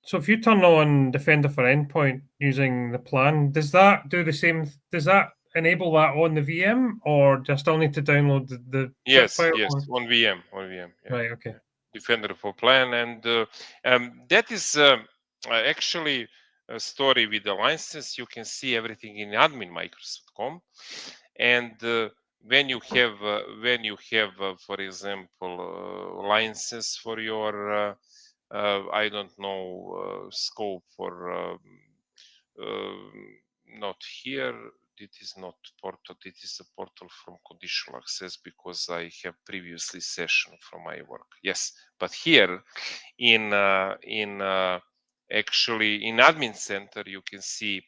so if you turn on Defender for Endpoint using the plan, does that do the same? Does that enable that on the VM, or do I still need to download the zip Yes, file? yes, on VM, yeah. Right. Okay. Defender for plan, and that is actually a story with the license. You can see everything in admin Microsoft.com, and when you have for example license for your I don't know scope for not here. It is not portal. It is a portal from conditional access because I have previously session from my work. Yes, but here in actually in admin center you can see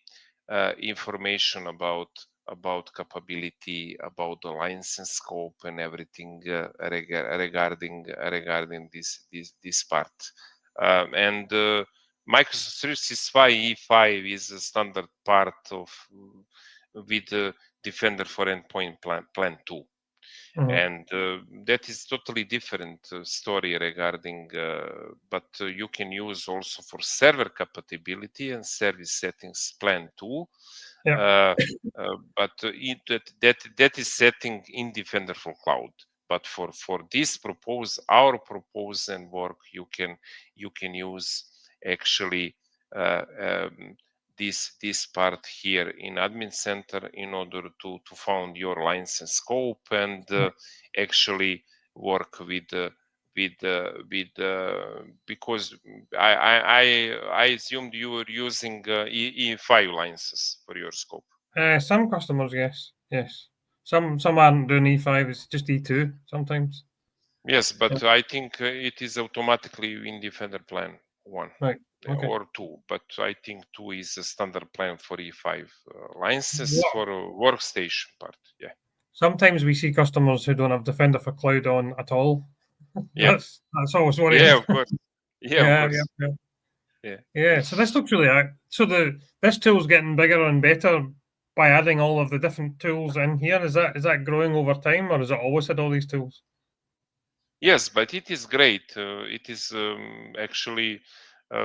information about capability, about the license scope and everything regarding this part. And Microsoft 365 E5 is a standard part of with Defender for Endpoint plan 2. Mhm. And that is totally different story regarding but you can use also for server compatibility and service settings plan 2, Yeah. but that is setting in Defender for Cloud. But for this our propose and work, you can use actually this part here in admin center in order to found your license scope and actually work with because I assumed you were using E5 licenses for your scope. Some customers, yes, yes. Some aren't doing E5. It's just E2 sometimes. Yes, Yeah. but I think it is automatically in Defender plan 1 Right. Okay. or 2, but I think 2 is a standard plan for E5 licenses What for workstation part. Yeah. Sometimes we see customers who don't have Defender for Cloud on at all. Yeah. That's always worrying. Yeah, of course. Yeah, of Yeah, yeah, course. yeah. Yeah. Yeah. So this looks really so this tool's getting bigger and better by adding all of the different tools in here. Is that growing over time, or has it always had all these tools? Yes, but it is great. It is actually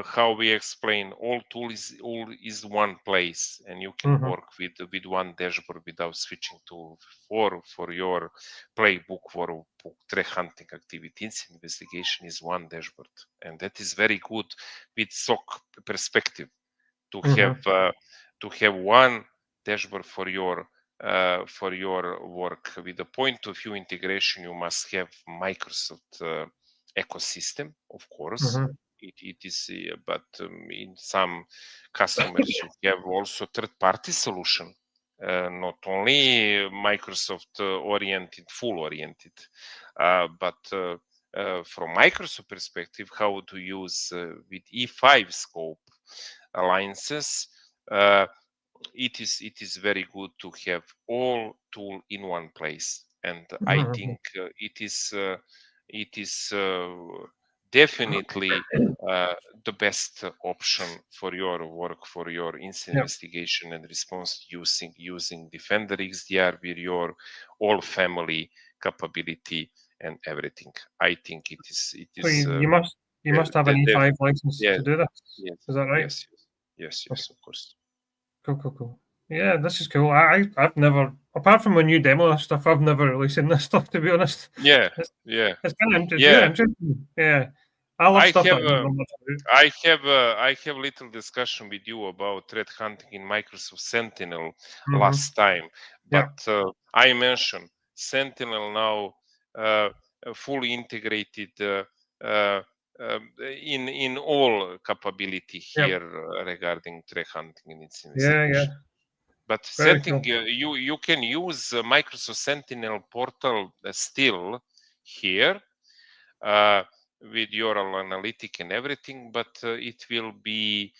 how we explain all is one place, and you can Mm-hmm. work with one dashboard without switching to for your playbook for threat hunting activity. Incident investigation is one dashboard, and that is very good with SOC perspective to Mm-hmm. have one dashboard for your work. With the point of view integration, you must have Microsoft ecosystem, of course. Mm-hmm. It is, but in some customers you have also third-party solution, not only Microsoft oriented, full oriented, but from Microsoft perspective, how to use with E5 scope alliances. It is very good to have all tool in one place, and I Mm-hmm. think it is definitely the best option for your work, for your incident Yep. investigation and response using Defender XDR with your all family capability and everything. I think it is So you must have an E5 license yeah, to do this. yes, Is that right? yes, of course. Cool. Yeah, this is cool. I've never, apart from when you demo this stuff, I've never really seen this stuff, to be honest. Yeah, It's, yeah, it's kind of it's really yeah. interesting. Yeah, I love I stuff that have I don't know much about. I have little discussion with you about threat hunting in Microsoft Sentinel Mm-hmm. last time, Yeah, but I mentioned Sentinel now fully integrated uh, in all capability yeah, here regarding threat hunting and its yeah. investigation. But Very Sentinel, cool. you can use Microsoft Sentinel portal still here uh, with your analytic and everything, but it will be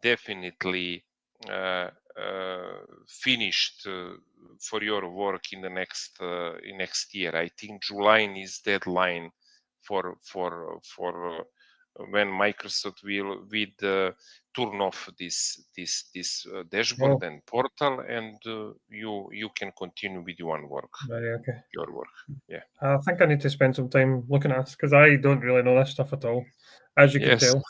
definitely uh, finished for your work in the next year. I think July is deadline for when Microsoft will with turn off this dashboard Oh, and portal, and you can continue with very okay. your work. Yeah. I think I need to spend some time looking at this because I don't really know this stuff at all, as you can Yes. tell.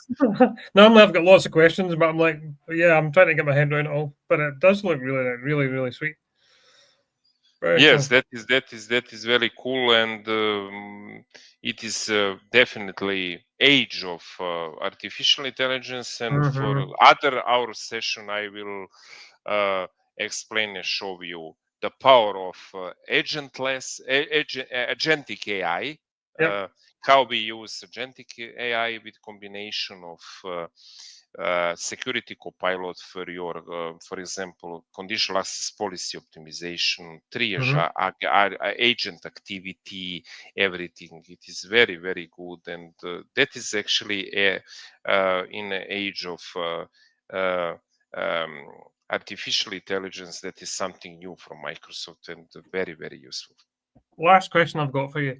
Normally, I've got lots of questions, but I'm like, yeah, I'm trying to get my head around it all. But it does look really sweet. Very Yes, cool. that is very cool, and it is definitely age of artificial intelligence. And for Mm-hmm. other our session, I will explain and show you the power of agentic AI. Yep. Uh, how we use agentic AI with combination of security copilot for your, for example, conditional access policy optimization, triage, Mm-hmm. agent activity, everything. It is very good, and that is actually in the age of uh, um, artificial intelligence. That is something new from Microsoft and very useful. Last question I've got for you.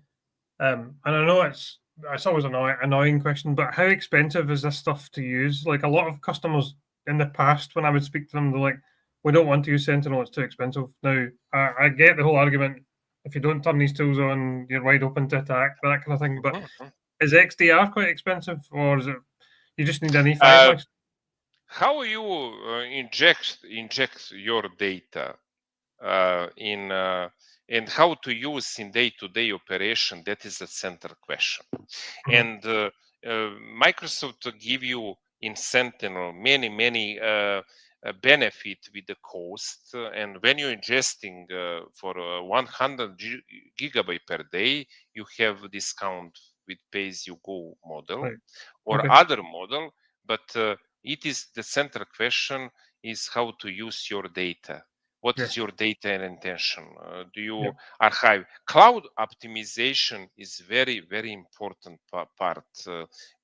And I know it's always an annoying question, but how expensive is this stuff to use? Like a lot of customers in the past, when I would speak to them, they're like, "We don't want to use Sentinel; it's too expensive." Now, I get the whole argument. If you don't turn these tools on, you're wide open to attack, that kind of thing. But Mhm. is XDR quite expensive, or is it you just need an E5 Uh, license? how you inject your data in and how to use in day-to-day operation, that is the central question. Mm-hmm. And Microsoft give you in Sentinel many benefit with the cost, and when you're ingesting for 100 gigabyte per day, you have discount with pay-as-you-go model Right. or Okay. other model. But it is the central question is how to use your data. What Yeah. is your data and intention? Do Yeah. you archive? Cloud optimization is very important part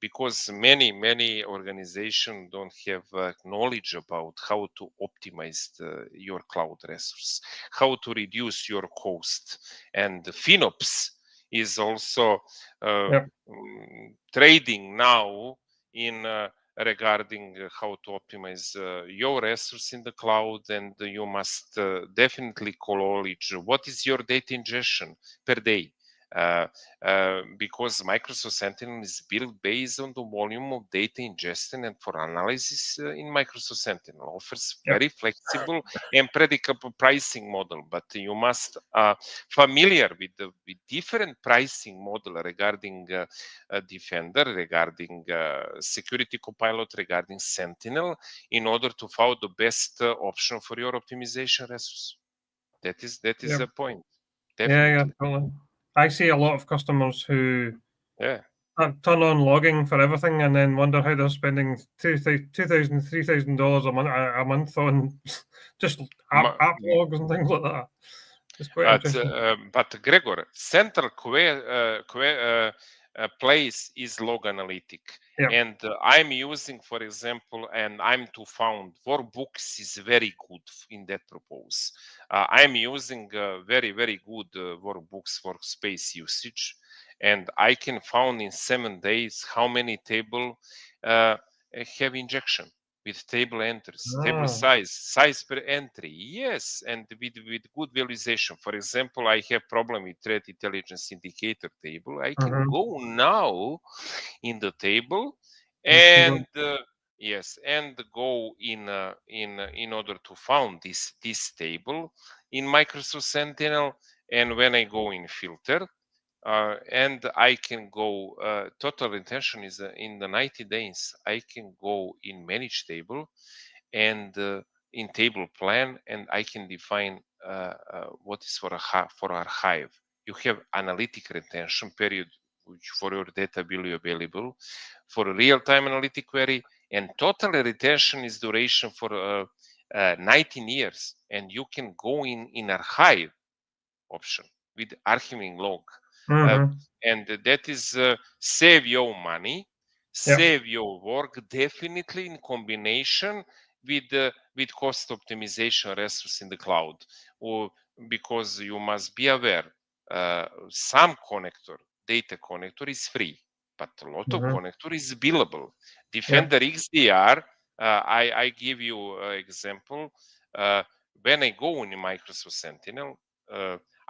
because many organizations don't have knowledge about how to optimize your cloud resource, how to reduce your cost, and FinOps is also uh, Yeah. trading now in regarding how to optimize your resource in the cloud, and you must definitely acknowledge what is your data ingestion per day. Because Microsoft Sentinel is built based on the volume of data ingestion, and for analysis in Microsoft Sentinel offers Yep. very flexible and predictable pricing model. But you must familiar with the with different pricing model regarding Defender, regarding Security Copilot, regarding Sentinel, in order to find the best option for your optimization resource. That is Yep. the point, Yeah. definitely. Totally. I see a lot of customers who Yeah. turn on logging for everything and then wonder how they're spending $2,000, $3,000 a month on just Ma- app logs and things like that. It's quite But interesting. Gregor, central place is log analytic, Yeah. and I'm using, for example, and I'm to found workbooks is very good in that purpose. I'm using very good workbooks for space usage, and I can found in 7 days how many table have injection with table entries, table size per entry. Yes, and with good visualization. For example, I have problem with threat intelligence indicator table. I can go now in the table and yes, and go in order to found this table in Microsoft Sentinel. And when I go in filter, and I can go total retention is in the 90 days. I can go in manage table and in table plan, and I can define what is for for archive. You have analytic retention period, which for your data will be available for a real-time analytic query, and total retention is duration for 19 years, and you can go in archive option with archiving log. And that is save your money, save your work, definitely in combination with cost optimization resource in the cloud. Or because you must be aware, some connector, data connector is free, but a lot of connector is billable. Defender XDR, I give you an example. When I go in Microsoft Sentinel,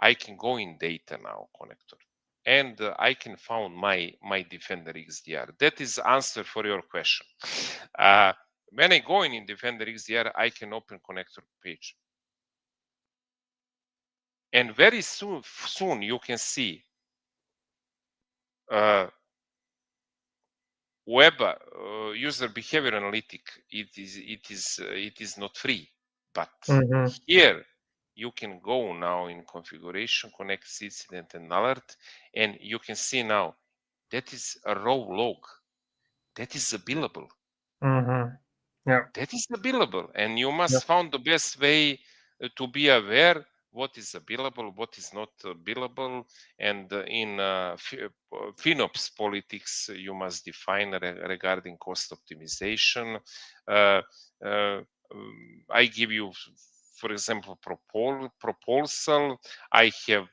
I can go in data now connector, and I can found my Defender XDR. That is answer for your question. When I go in Defender XDR, I can open connector page, and very soon you can see web user behavior analytic. It is not free, but here you can go now in configuration, connect incident and alert, and you can see now that is a raw log. That is billable. That is billable, and you must find the best way to be aware what is billable, what is not billable, and in FinOps politics you must define regarding cost optimization. I give you, for example, proposal. I have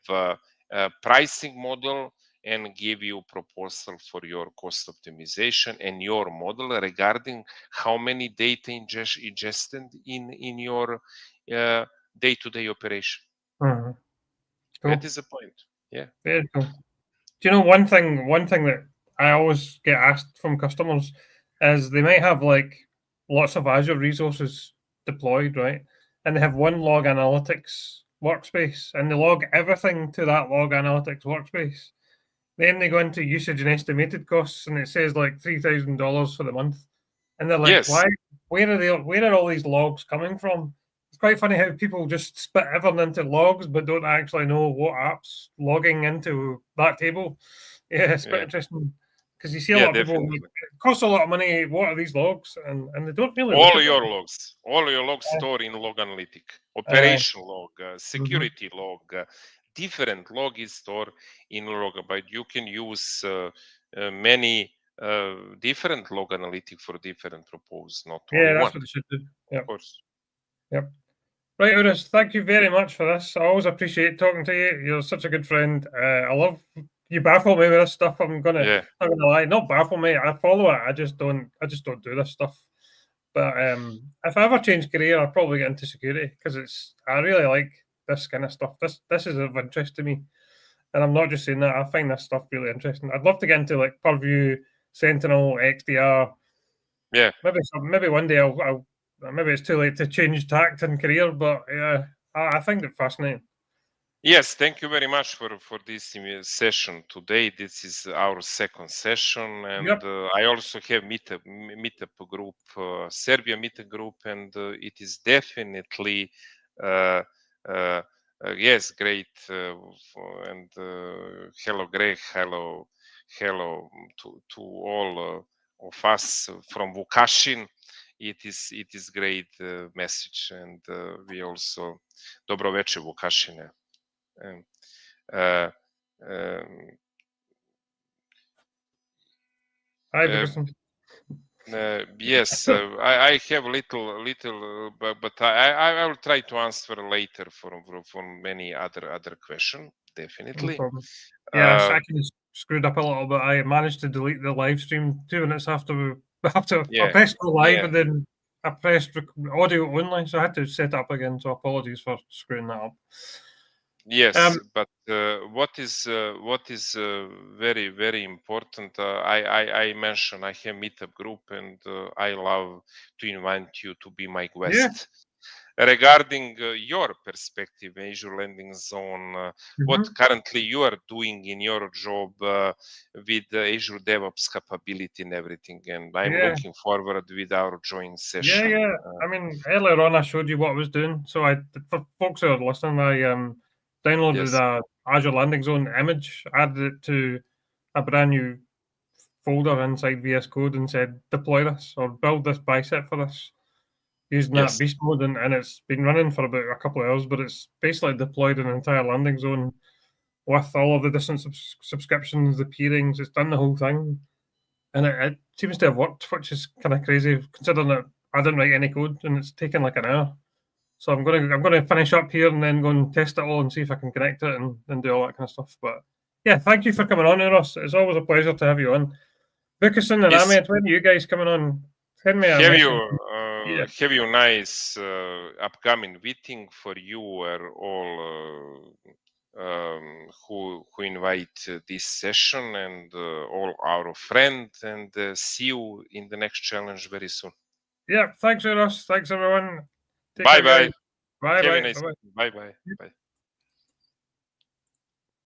a pricing model and give you proposal for your cost optimization and your model regarding how many data ingested in your day-to-day operation. Cool. That is the point. Yeah. Very cool. Do you know one thing? One thing that I always get asked from customers is they might have like lots of Azure resources deployed, right? And they have one log analytics workspace, and they log everything to that log analytics workspace. Then they go into usage and estimated costs, and it says like $3,000 for the month. And they're like, Yes. why? Where are all these logs coming from? It's quite funny how people just spit everything into logs, but don't actually know what apps logging into that table. Yeah, it's quite interesting because you see a lot of people. It costs a lot of money. What are these logs? And they don't really. All your logs stored in log analytic, operation log, security log, different log is stored in log, but you can use many different log analytic for different purpose, not only one. That's what they should do. Of course. Yep. Right, Uros, thank you very much for this. I always appreciate talking to you. You're such a good friend. I love you baffle me with this stuff. I'm not gonna lie, not baffle me. I follow it. I just don't do this stuff. But if I ever change career, I'll probably get into security because I really like this kind of stuff. This is of interest to me, and I'm not just saying that. I find this stuff really interesting. I'd love to get into like Purview, Sentinel, XDR. Yeah. Maybe one day I'll maybe it's too late to change tact and career, but yeah, I think it's fascinating. Yes, thank you very much for this session today. This is our second session, and I also have meetup group, Serbia meetup group, and it is definitely yes, great. And hello, Greg. Hello to all of us from Vukašin. It is great message, and we also dobro veče Vukašine. Yes, I have little, but I will try to answer later for many other question. Definitely. No problem. Yes, I can screwed up a little bit. I managed to delete the live stream 2 minutes after I Yeah, pressed go live yeah. and then I pressed audio only, so I had to set it up again. So apologies for screwing that up. Yes, but what is very very important? I mentioned I have meetup group, and I love to invite you to be my guest. Regarding your perspective, Azure Landing Zone, what currently you are doing in your job with Azure DevOps capability and everything, and I'm looking forward with our joint session. Yeah. I mean, earlier on I showed you what I was doing. So for folks who are listening, I downloaded a Azure Landing Zone image, added it to a brand new folder inside VS Code, and said deploy this or build this bicep for this using that beast mode, and it's been running for about a couple of hours, but it's basically deployed an entire landing zone with all of the different subscriptions, the peerings. It's done the whole thing, and it seems to have worked, which is kind of crazy considering that I didn't write any code and it's taken like an hour. So I'm gonna finish up here and then go and test it all and see if I can connect it and do all that kind of stuff. But yeah, thank you for coming on, Uros. It's always a pleasure to have you on. Vukasin and Ahmed, when are you guys coming on? Send me a message. Have you nice upcoming meeting for you or all who invite this session, and all our friends, and see you in the next challenge very soon. Yeah, thanks, Uros. Thanks, everyone. Bye bye. Bye Have bye. a nice bye bye.